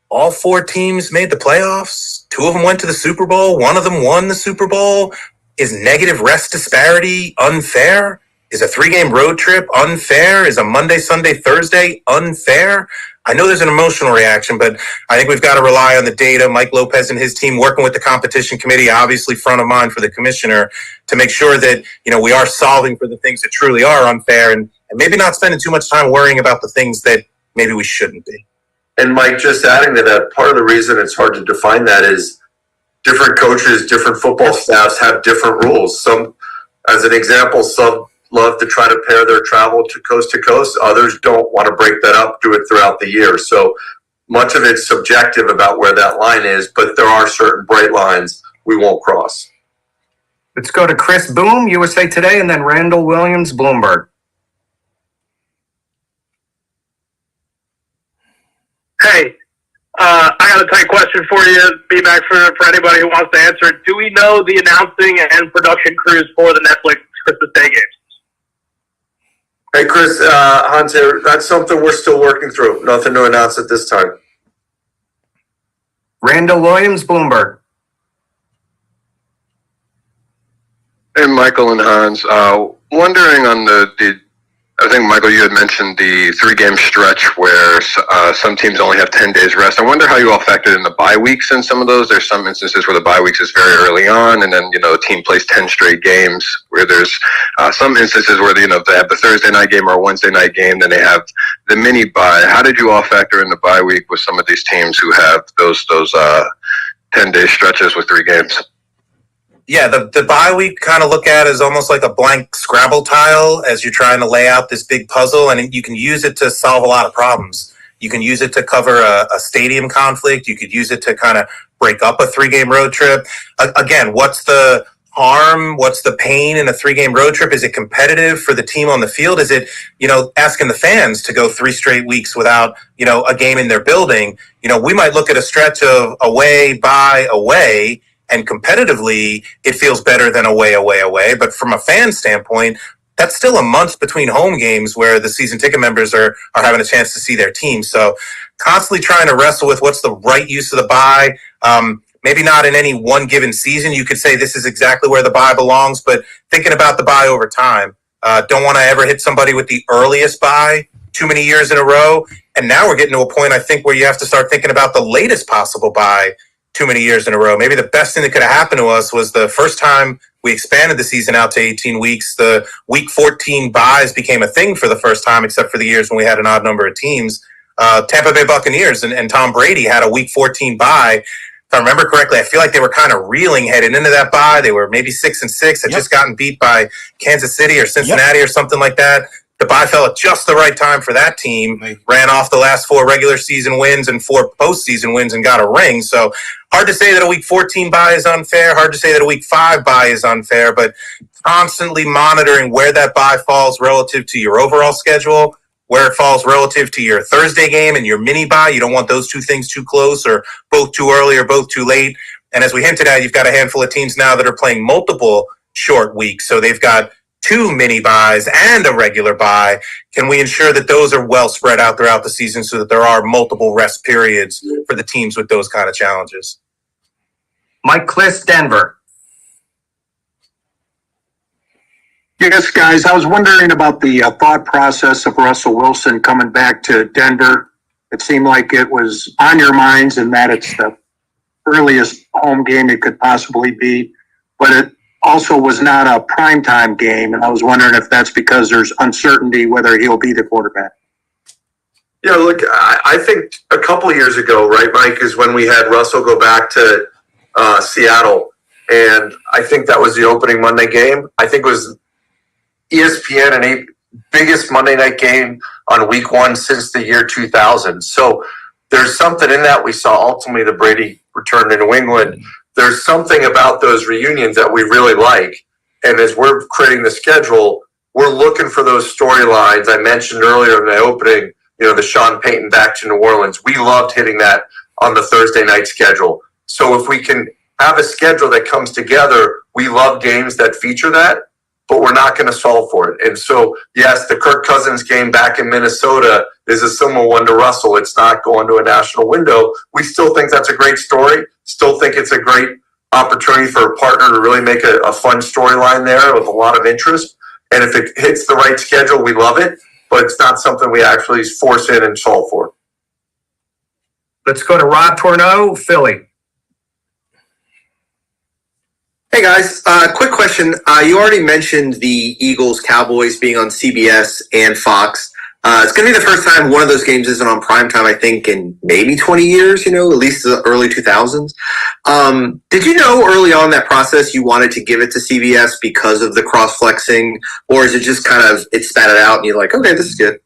All 4 teams made the playoffs. 2 of them went to the Super Bowl. 1 of them won the Super Bowl. Is negative rest disparity unfair? Is a 3-game road trip unfair? Is a Monday, Sunday, Thursday unfair? I know there's an emotional reaction, but I think we've got to rely on the data. Mike Lopez and his team working with the competition committee, obviously front of mind for the commissioner, to make sure that, we are solving for the things that truly are unfair, and maybe not spending too much time worrying about the things that maybe we shouldn't be. And Mike, just adding to that, part of the reason it's hard to define that is different coaches, different football staffs have different rules. Some, as an example, some love to try to pair their travel to coast. Others don't want to break that up, do it throughout the year. So much of it's subjective about where that line is, but there are certain bright lines we won't cross. Let's go to Chris Boom, USA Today, and then Randall Williams, Bloomberg. Hey, I got a tight question for you. Be back for anybody who wants to answer it. Do we know the announcing and production crews for the Netflix Christmas Day games? Hey, Chris, Hans here. That's something we're still working through. Nothing to announce at this time. Randall Williams, Bloomberg. Hey, Michael and Hans. Wondering on I think, Michael, you had mentioned the 3-game stretch where some teams only have 10 days rest. I wonder how you all factored in the bye weeks in some of those. There's some instances where the bye weeks is very early on, and then, the team plays 10 straight games, where there's some instances where, they have the Thursday night game or a Wednesday night game, then they have the mini bye. How did you all factor in the bye week with some of these teams who have those 10-day stretches with 3 games? Yeah, the bye week kind of look at as almost like a blank Scrabble tile as you're trying to lay out this big puzzle, and you can use it to solve a lot of problems. You can use it to cover a stadium conflict. You could use it to kind of break up a 3-game road trip. Again, what's the harm? What's the pain in a 3-game road trip? Is it competitive for the team on the field? Is it, asking the fans to go 3 straight weeks without, a game in their building? We might look at a stretch of away, bye, away, and competitively it feels better than away, away, away. But from a fan standpoint, that's still a month between home games where the season ticket members are having a chance to see their team. So constantly trying to wrestle with what's the right use of the bye. Maybe not in any one given season. You could say this is exactly where the bye belongs, but thinking about the bye over time. Don't want to ever hit somebody with the earliest bye too many years in a row. And now we're getting to a point, I think, where you have to start thinking about the latest possible bye too many years in a row. Maybe the best thing that could have happened to us was the first time we expanded the season out to 18 weeks, the week 14 byes became a thing for the first time, except for the years when we had an odd number of teams. Tampa Bay Buccaneers and Tom Brady had a week 14 bye. If I remember correctly, I feel like they were kind of reeling heading into that bye. They were maybe 6-6, had just gotten beat by Kansas City or Cincinnati or something like that. The bye fell at just the right time for that team. Ran off the last 4 regular season wins and 4 postseason wins and got a ring. So hard to say that a week 14 bye is unfair. Hard to say that a week 5 bye is unfair. But constantly monitoring where that bye falls relative to your overall schedule, where it falls relative to your Thursday game and your mini bye. You don't want those 2 things too close or both too early or both too late. And as we hinted at, you've got a handful of teams now that are playing multiple short weeks. So they've got 2 mini byes and a regular bye. Can we ensure that those are well spread out throughout the season so that there are multiple rest periods for the teams with those kind of challenges? Mike Kliss, Denver. Yes, guys, I was wondering about the thought process of Russell Wilson coming back to Denver. It seemed like it was on your minds and that it's the earliest home game it could possibly be, but it also was not a primetime game. And I was wondering if that's because there's uncertainty whether he'll be the quarterback. Yeah, look, I think a couple of years ago, right, Mike, is when we had Russell go back to Seattle. And I think that was the opening Monday game. I think it was ESPN and a biggest Monday night game on week 1 since the year 2000. So there's something in that. We saw ultimately the Brady return to New England. There's something about those reunions that we really like. And as we're creating the schedule, we're looking for those storylines. I mentioned earlier in the opening, the Sean Payton back to New Orleans. We loved hitting that on the Thursday night schedule. So if we can have a schedule that comes together, we love games that feature that, but we're not going to solve for it. And so, yes, the Kirk Cousins game back in Minnesota is a similar one to Russell. It's not going to a national window. We still think that's a great story. Still think it's a great opportunity for a partner to really make a fun storyline there with a lot of interest. And if it hits the right schedule, we love it, but it's not something we actually force in and solve for. Let's go to Rod Tourneau, Philly. Hey guys, quick question. You already mentioned the Eagles Cowboys being on CBS and Fox. It's going to be the first time one of those games isn't on primetime, I think, in maybe 20 years, at least the early 2000s. Did you know early on that process you wanted to give it to CBS because of the cross-flexing, or is it just kind of, it spat it out and you're like, okay, this is good?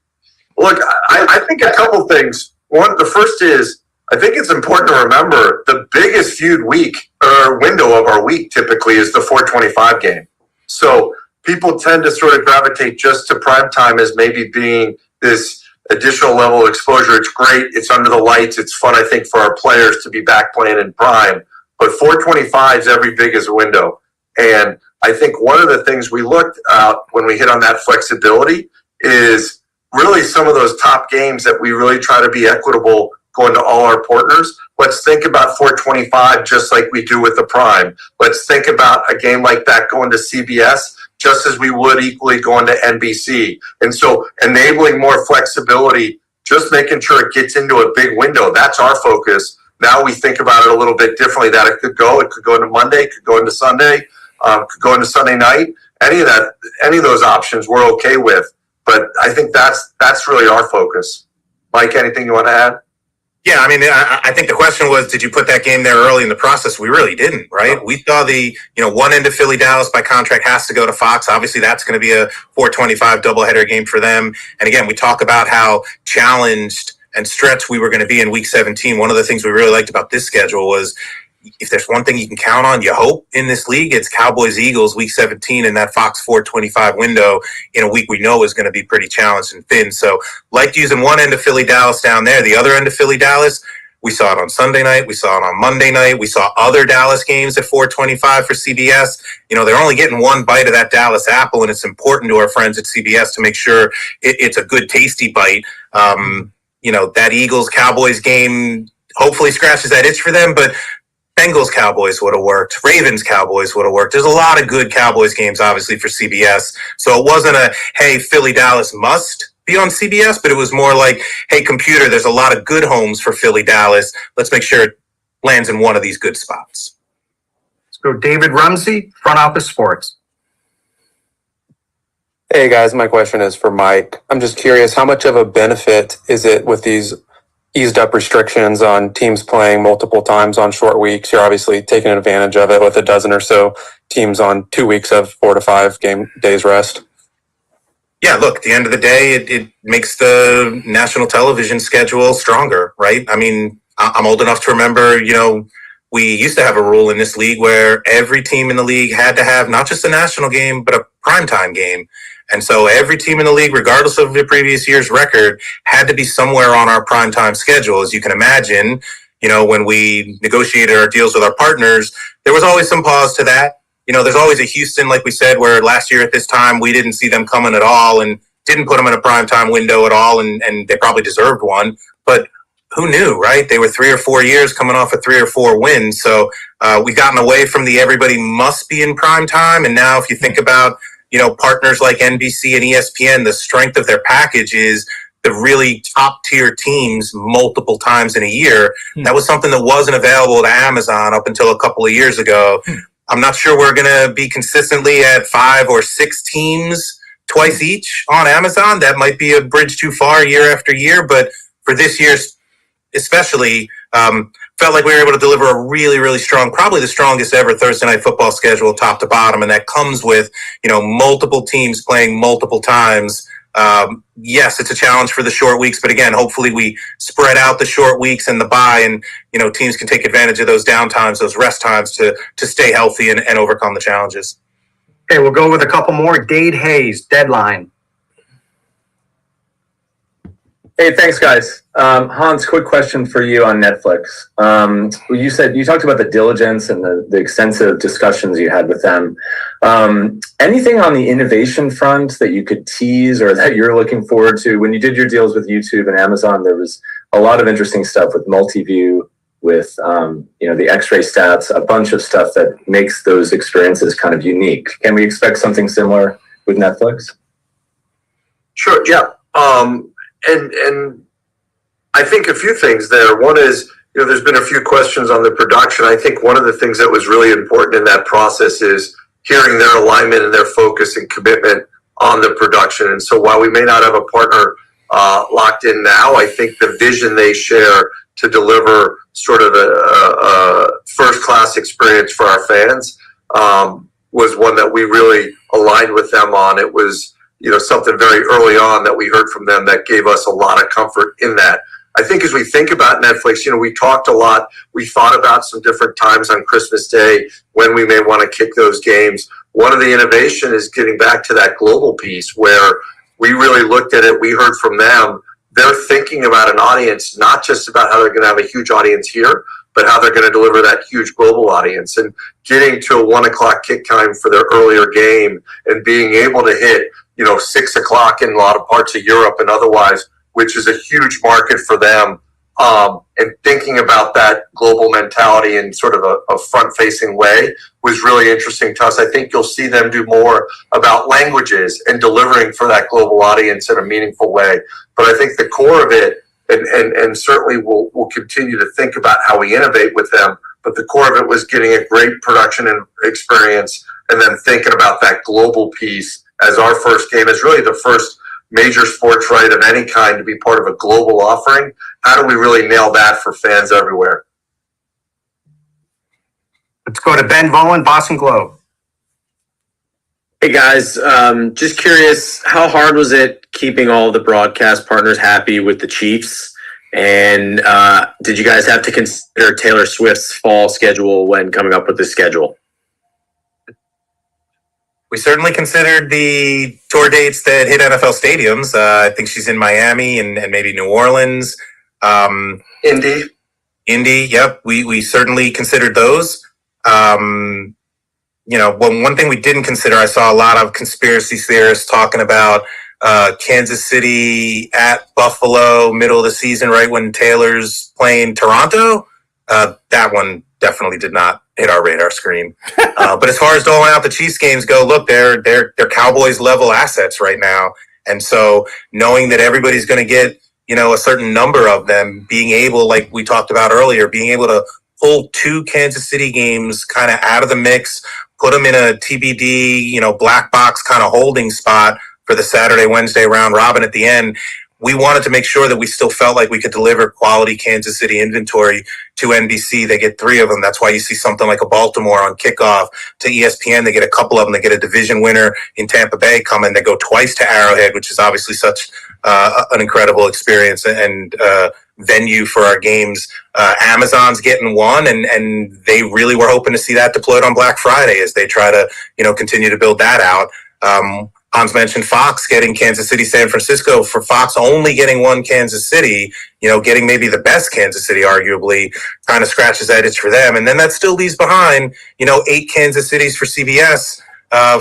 Look, I think a couple things. One, the first is, I think it's important to remember the biggest viewed week or window of our week typically is the 425 game. So people tend to sort of gravitate just to primetime as maybe being this additional level of exposure. It's great. It's under the lights. It's fun, I think, for our players to be back playing in prime. But 425 is every big as a window. And I think one of the things we looked at when we hit on that flexibility is really some of those top games that we really try to be equitable going to all our partners. Let's think about 425 just like we do with the prime. Let's think about a game like that going to CBS just as we would equally going to NBC. And so enabling more flexibility, just making sure it gets into a big window. That's our focus. Now we think about it a little bit differently, that it could go into Monday, it could go into Sunday, could go into Sunday night. Any of those options we're okay with. But I think that's really our focus. Mike, anything you want to add? Yeah, I mean, I think the question was, did you put that game there early in the process? We really didn't, right? We saw the, one end of Philly Dallas by contract has to go to Fox. Obviously, that's going to be a 425 doubleheader game for them. And again, we talk about how challenged and stretch we were going to be in week 17, one of the things we really liked about this schedule was if there's one thing you can count on, you hope, in this league, it's Cowboys Eagles week 17 in that Fox 425 window in a week we know is going to be pretty challenged and thin. So liked using one end of Philly Dallas down there. The other end of Philly Dallas, we saw it on Sunday night. We saw it on Monday night. We saw other Dallas games at 425 for CBS. They're only getting one bite of that Dallas apple, and it's important to our friends at CBS to make sure it's a good, tasty bite. That Eagles Cowboys game hopefully scratches that itch for them, but Bengals Cowboys would have worked. Ravens Cowboys would have worked. There's a lot of good Cowboys games, obviously, for CBS. So it wasn't a, hey, Philly Dallas must be on CBS, but it was more like, hey, computer, there's a lot of good homes for Philly Dallas. Let's make sure it lands in one of these good spots. Let's go David Rumsey, Front Office Sports. Hey guys, my question is for Mike. I'm just curious, how much of a benefit is it with these eased up restrictions on teams playing multiple times on short weeks? You're obviously taking advantage of it with a dozen or so teams on 2 weeks of 4 to 5 game days rest. Yeah, look, at the end of the day, it makes the national television schedule stronger, right? I mean, I'm old enough to remember, we used to have a rule in this league where every team in the league had to have not just a national game, but a primetime game. And so every team in the league, regardless of the previous year's record, had to be somewhere on our primetime schedule. As you can imagine, when we negotiated our deals with our partners, there was always some pause to that. There's always a Houston, like we said, where last year at this time, we didn't see them coming at all and didn't put them in a primetime window at all, and they probably deserved one. But who knew, right? They were 3 or 4 years coming off of 3 or 4 wins. So we've gotten away from the everybody must be in primetime. And now if you think about, partners like NBC and ESPN, the strength of their package is the really top tier teams multiple times in a year. That was something that wasn't available to Amazon up until a couple of years ago. I'm not sure we're going to be consistently at 5 or 6 teams twice each on Amazon. That might be a bridge too far year after year, but for this year's especially, felt like we were able to deliver a really, really strong, probably the strongest ever Thursday night football schedule top to bottom. And that comes with, multiple teams playing multiple times. Yes, it's a challenge for the short weeks, but again, hopefully we spread out the short weeks and the bye, and, teams can take advantage of those downtimes, those rest times to stay healthy and overcome the challenges. Okay, we'll go with a couple more. Dade Hayes, Deadline. Hey, thanks, guys. Hans, quick question for you on Netflix. You talked about the diligence and the extensive discussions you had with them. Anything on the innovation front that you could tease or that you're looking forward to? When you did your deals with YouTube and Amazon, there was a lot of interesting stuff with multi-view, with the X-ray stats, a bunch of stuff that makes those experiences kind of unique. Can we expect something similar with Netflix? Sure, yeah. And I think a few things there. One is, there's been a few questions on the production. I think one of the things that was really important in that process is hearing their alignment and their focus and commitment on the production. And so while we may not have a partner locked in now, I think the vision they share to deliver sort of a first-class experience for our fans was one that we really aligned with them on. It was something very early on that we heard from them that gave us a lot of comfort in that. I think as we think about Netflix, we talked a lot. We thought about some different times on Christmas Day when we may want to kick those games. One of the innovation is getting back to that global piece where we really looked at it. We heard from them. They're thinking about an audience, not just about how they're going to have a huge audience here, but how they're going to deliver that huge global audience, and getting to a 1:00 kick time for their earlier game and being able to hit 6 o'clock in a lot of parts of Europe and otherwise, which is a huge market for them. And thinking about that global mentality in sort of a front-facing way was really interesting to us. I think you'll see them do more about languages and delivering for that global audience in a meaningful way. But I think the core of it, and certainly we'll continue to think about how we innovate with them, but the core of it was getting a great production and experience, and then thinking about that global piece as our first game is really the first major sports right of any kind to be part of a global offering. How do we really nail that for fans everywhere? Let's go to Ben Volin, Boston Globe. Hey guys, just curious, how hard was it keeping all the broadcast partners happy with the Chiefs? And did you guys have to consider Taylor Swift's fall schedule when coming up with the schedule? We certainly considered the tour dates that hit NFL stadiums. I think she's in Miami and maybe New Orleans. Indy. Yep. We certainly considered those. One thing we didn't consider, I saw a lot of conspiracy theorists talking about Kansas City at Buffalo, middle of the season, right when Taylor's playing Toronto. That one definitely did not hit our radar screen. But as far as doling out the Chiefs games go, look, they're Cowboys level assets right now. And so knowing that everybody's going to get, a certain number of them, being able, like we talked about earlier, being able to pull 2 Kansas City games kind of out of the mix, put them in a TBD, black box kind of holding spot for the Saturday, Wednesday round robin at the end. We wanted to make sure that we still felt like we could deliver quality Kansas City inventory to NBC. They get 3 of them. That's why you see something like a Baltimore on kickoff. To ESPN, they get a couple of them. They get a division winner in Tampa Bay coming. They go twice to Arrowhead, which is obviously such an incredible experience and venue for our games. Amazon's getting one, and they really were hoping to see that deployed on Black Friday as they try to, continue to build that out. Hans mentioned Fox getting Kansas City, San Francisco. For Fox only getting one Kansas City, getting maybe the best Kansas City, arguably, kind of scratches that itch for them. And then that still leaves behind, 8 Kansas Cities for CBS.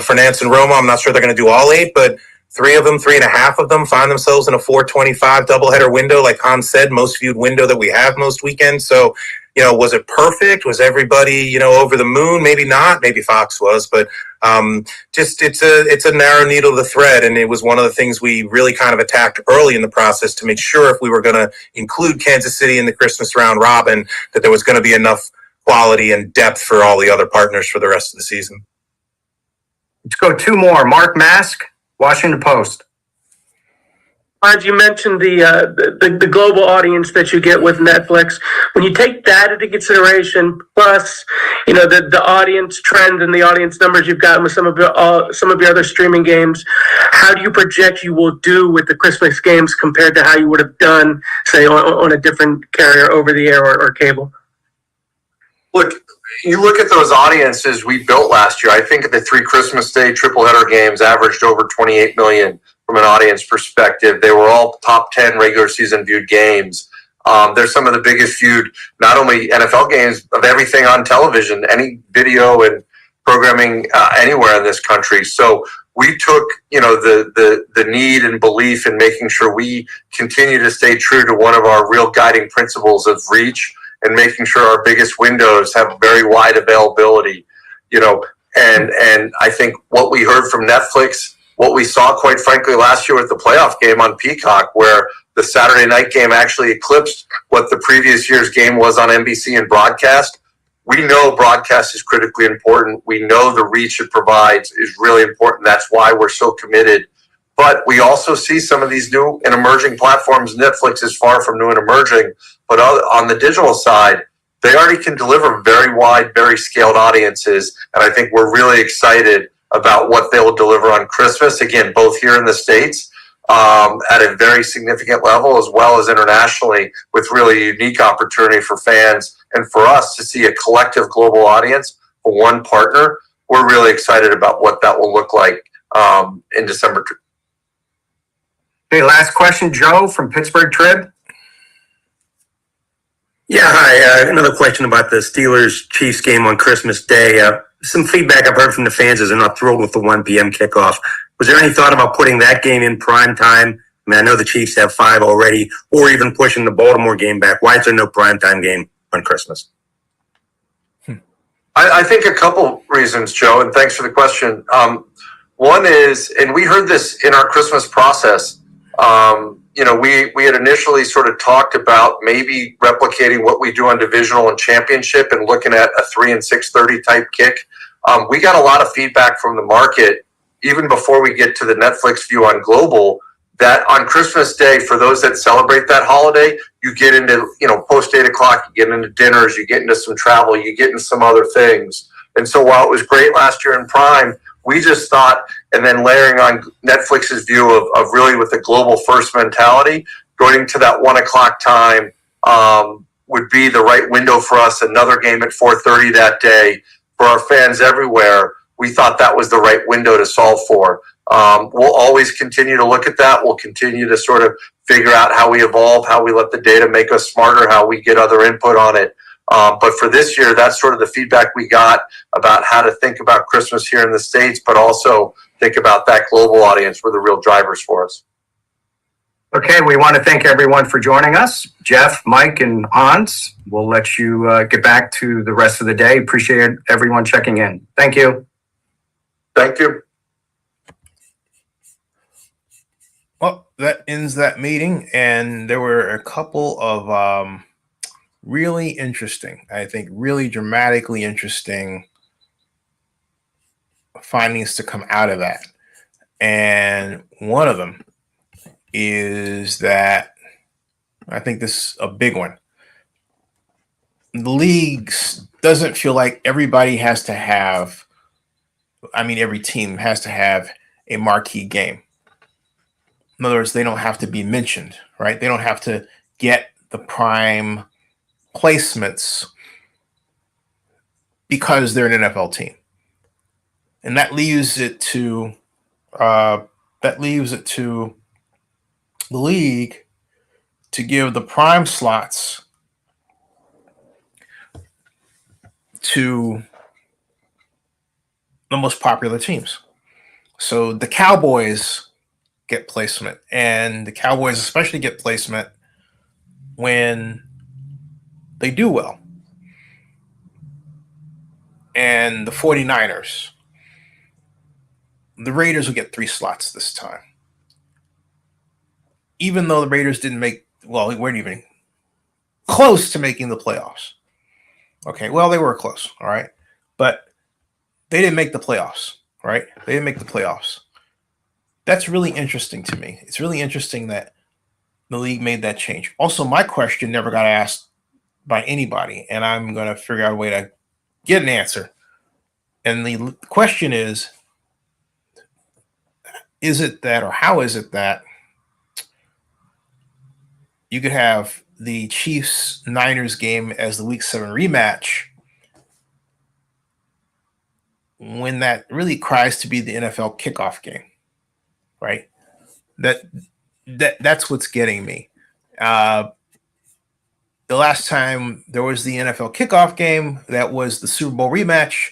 For Nance and Roma, I'm not sure they're going to do all 8, but 3.5 of them find themselves in a 425 doubleheader window. Like Hans said, most viewed window that we have most weekends. So, was it perfect? Was everybody, over the moon? Maybe not. Maybe Fox was, but it's a narrow needle to the thread. And it was one of the things we really kind of attacked early in the process to make sure if we were going to include Kansas City in the Christmas round robin, that there was going to be enough quality and depth for all the other partners for the rest of the season. Let's go 2 more. Mark Mask, Washington Post. As you mentioned, the global audience that you get with Netflix, when you take that into consideration, plus the audience trend and the audience numbers you've gotten with some of your other streaming games, how do you project you will do with the Christmas games compared to how you would have done, say, on a different carrier, over the air or cable? Look, you look at those audiences we built last year. I think the 3 Christmas Day triple header games averaged over 28 million. From an audience perspective, they were all top 10 regular season viewed games. They're some of the biggest viewed, not only NFL games, of everything on television, any video and programming anywhere in this country. So we took, the need and belief in making sure we continue to stay true to one of our real guiding principles of reach and making sure our biggest windows have very wide availability, and I think what we heard from Netflix, what we saw, quite frankly, last year with the playoff game on Peacock, where the Saturday night game actually eclipsed what the previous year's game was on NBC and broadcast. We know broadcast is critically important. We know the reach it provides is really important. That's why we're so committed. But we also see some of these new and emerging platforms. Netflix is far from new and emerging, but on the digital side, they already can deliver very wide, very scaled audiences. And I think we're really excited about what they will deliver on Christmas, again, both here in the States at a very significant level, as well as internationally, with really unique opportunity for fans and for us to see a collective global audience for one partner. We're really excited about what that will look like in December. Okay, last question, Joe from Pittsburgh Trib. Yeah, hi. Another question about the Steelers-Chiefs game on Christmas Day. Some feedback I've heard from the fans is they're not thrilled with the 1 p.m. kickoff. Was there any thought about putting that game in prime time? I mean, I know the Chiefs have 5 already, or even pushing the Baltimore game back. Why is there no prime time game on Christmas? I think a couple reasons, Joe, and thanks for the question. One is, and we heard this in our Christmas process, we had initially sort of talked about maybe replicating what we do on divisional and championship and looking at a 3 and 6:30 type kick. We got a lot of feedback from the market, even before we get to the Netflix view on global, that on Christmas Day, for those that celebrate that holiday, you get into, post 8 o'clock, you get into dinners, you get into some travel, you get into some other things. And so while it was great last year in prime, we just thought, and then layering on Netflix's view of really with the global first mentality, going to that 1 o'clock time would be the right window for us. Another game at 4:30 that day for our fans everywhere. We thought that was the right window to solve for. We'll always continue to look at that. We'll continue to sort of figure out how we evolve, how we let the data make us smarter, how we get other input on it. But for this year, that's sort of the feedback we got about how to think about Christmas here in the States, but also think about that global audience were the real drivers for us. Okay, we want to thank everyone for joining us. Jeff, Mike, and Hans, we'll let you get back to the rest of the day. Appreciate everyone checking in. Thank you. Thank you. Well, that ends that meeting, and there were a couple of really interesting, I think really dramatically interesting findings to come out of that. And one of them is that I think this is a big one. The league doesn't feel like everybody has to have, every team has to have a marquee game. In other words, they don't have to be mentioned, right? They don't have to get the prime placements because they're an NFL team. And that leaves it to the league to give the prime slots to the most popular teams. So the Cowboys get placement, and the Cowboys especially get placement when they do well. And the 49ers, the Raiders will get 3 slots this time. Even though the Raiders didn't weren't even close to making the playoffs. Okay, well, they were close, all right? But they didn't make the playoffs, right? They didn't make the playoffs. That's really interesting to me. It's really interesting that the league made that change. Also, my question never got asked by anybody, and I'm going to figure out a way to get an answer. And the question is it that, or how is it that you could have the Chiefs-Niners game as the Week 7 rematch when that really cries to be the NFL kickoff game, right? That's what's getting me. The last time there was the NFL kickoff game, that was the Super Bowl rematch.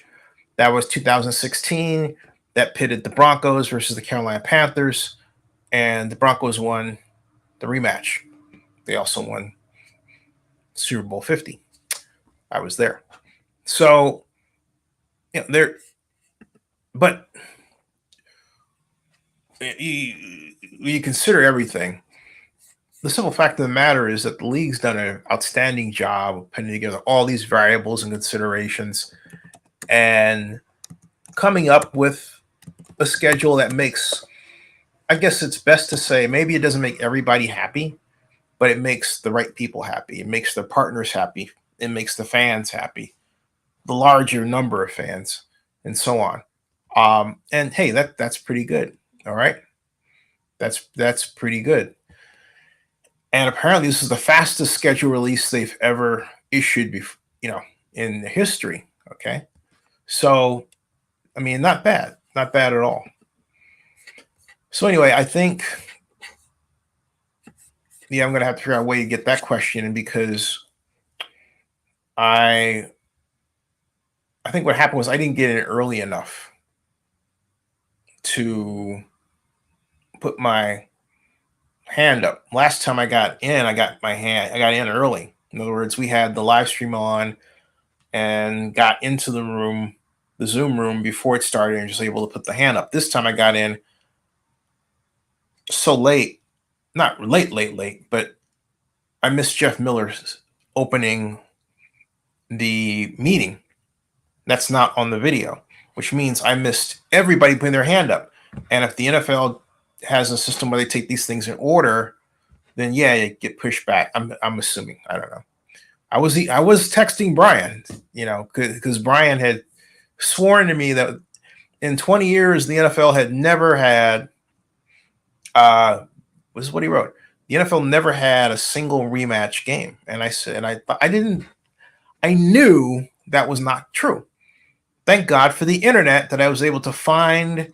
That was 2016. That pitted the Broncos versus the Carolina Panthers, and the Broncos won the rematch. They also won Super Bowl 50. I was there. So, but you consider everything. The simple fact of the matter is that the league's done an outstanding job of putting together all these variables and considerations and coming up with a schedule that makes, I guess it's best to say, maybe it doesn't make everybody happy, but it makes the right people happy. It makes their partners happy. It makes the fans happy, the larger number of fans, and so on. And hey, that's pretty good. All right, that's pretty good. And apparently, this is the fastest schedule release they've ever issued, in history. Okay, so not bad at all. So anyway, I think, I'm going to have to figure out a way to get that question in, because I think what happened was I didn't get in early enough to put my hand up. Last time I got in, I got in early. In other words, we had the live stream on and got into the Zoom room before it started, and just able to put the hand up. This time I got in so late, not late, but I missed Jeff Miller's opening the meeting. That's not on the video, which means I missed everybody putting their hand up. And if the NFL has a system where they take these things in order, then you get pushed back. I'm assuming. I don't know. I was texting Brian, because Brian had sworn to me that in 20 years the NFL had never had. This is what he wrote. The NFL never had a single rematch game. And I said, and I knew that was not true. Thank God for the internet that I was able to find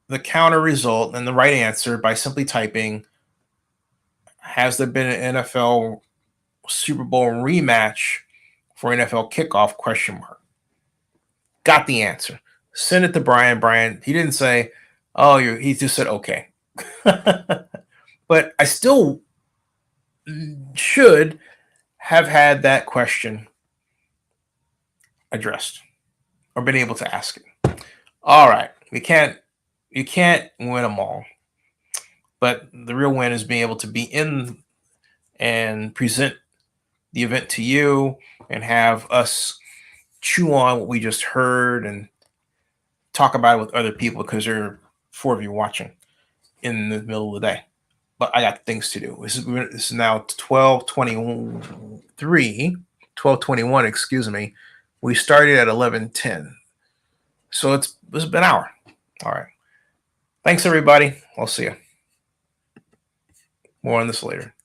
the counter result and the right answer by simply typing, has there been an NFL Super Bowl rematch for NFL kickoff ? Got the answer. Send it to Brian. Brian, he didn't say, oh, he just said, okay. But I still should have had that question addressed or been able to ask it. All right. You can't win them all. But the real win is being able to be in and present the event to you and have us chew on what we just heard and talk about it with other people, because there are 4 of you watching in the middle of the day. But I got things to do. This is now 12:21, excuse me. We started at 11:10. So it's been an hour. All right. Thanks, everybody. I'll see you. More on this later.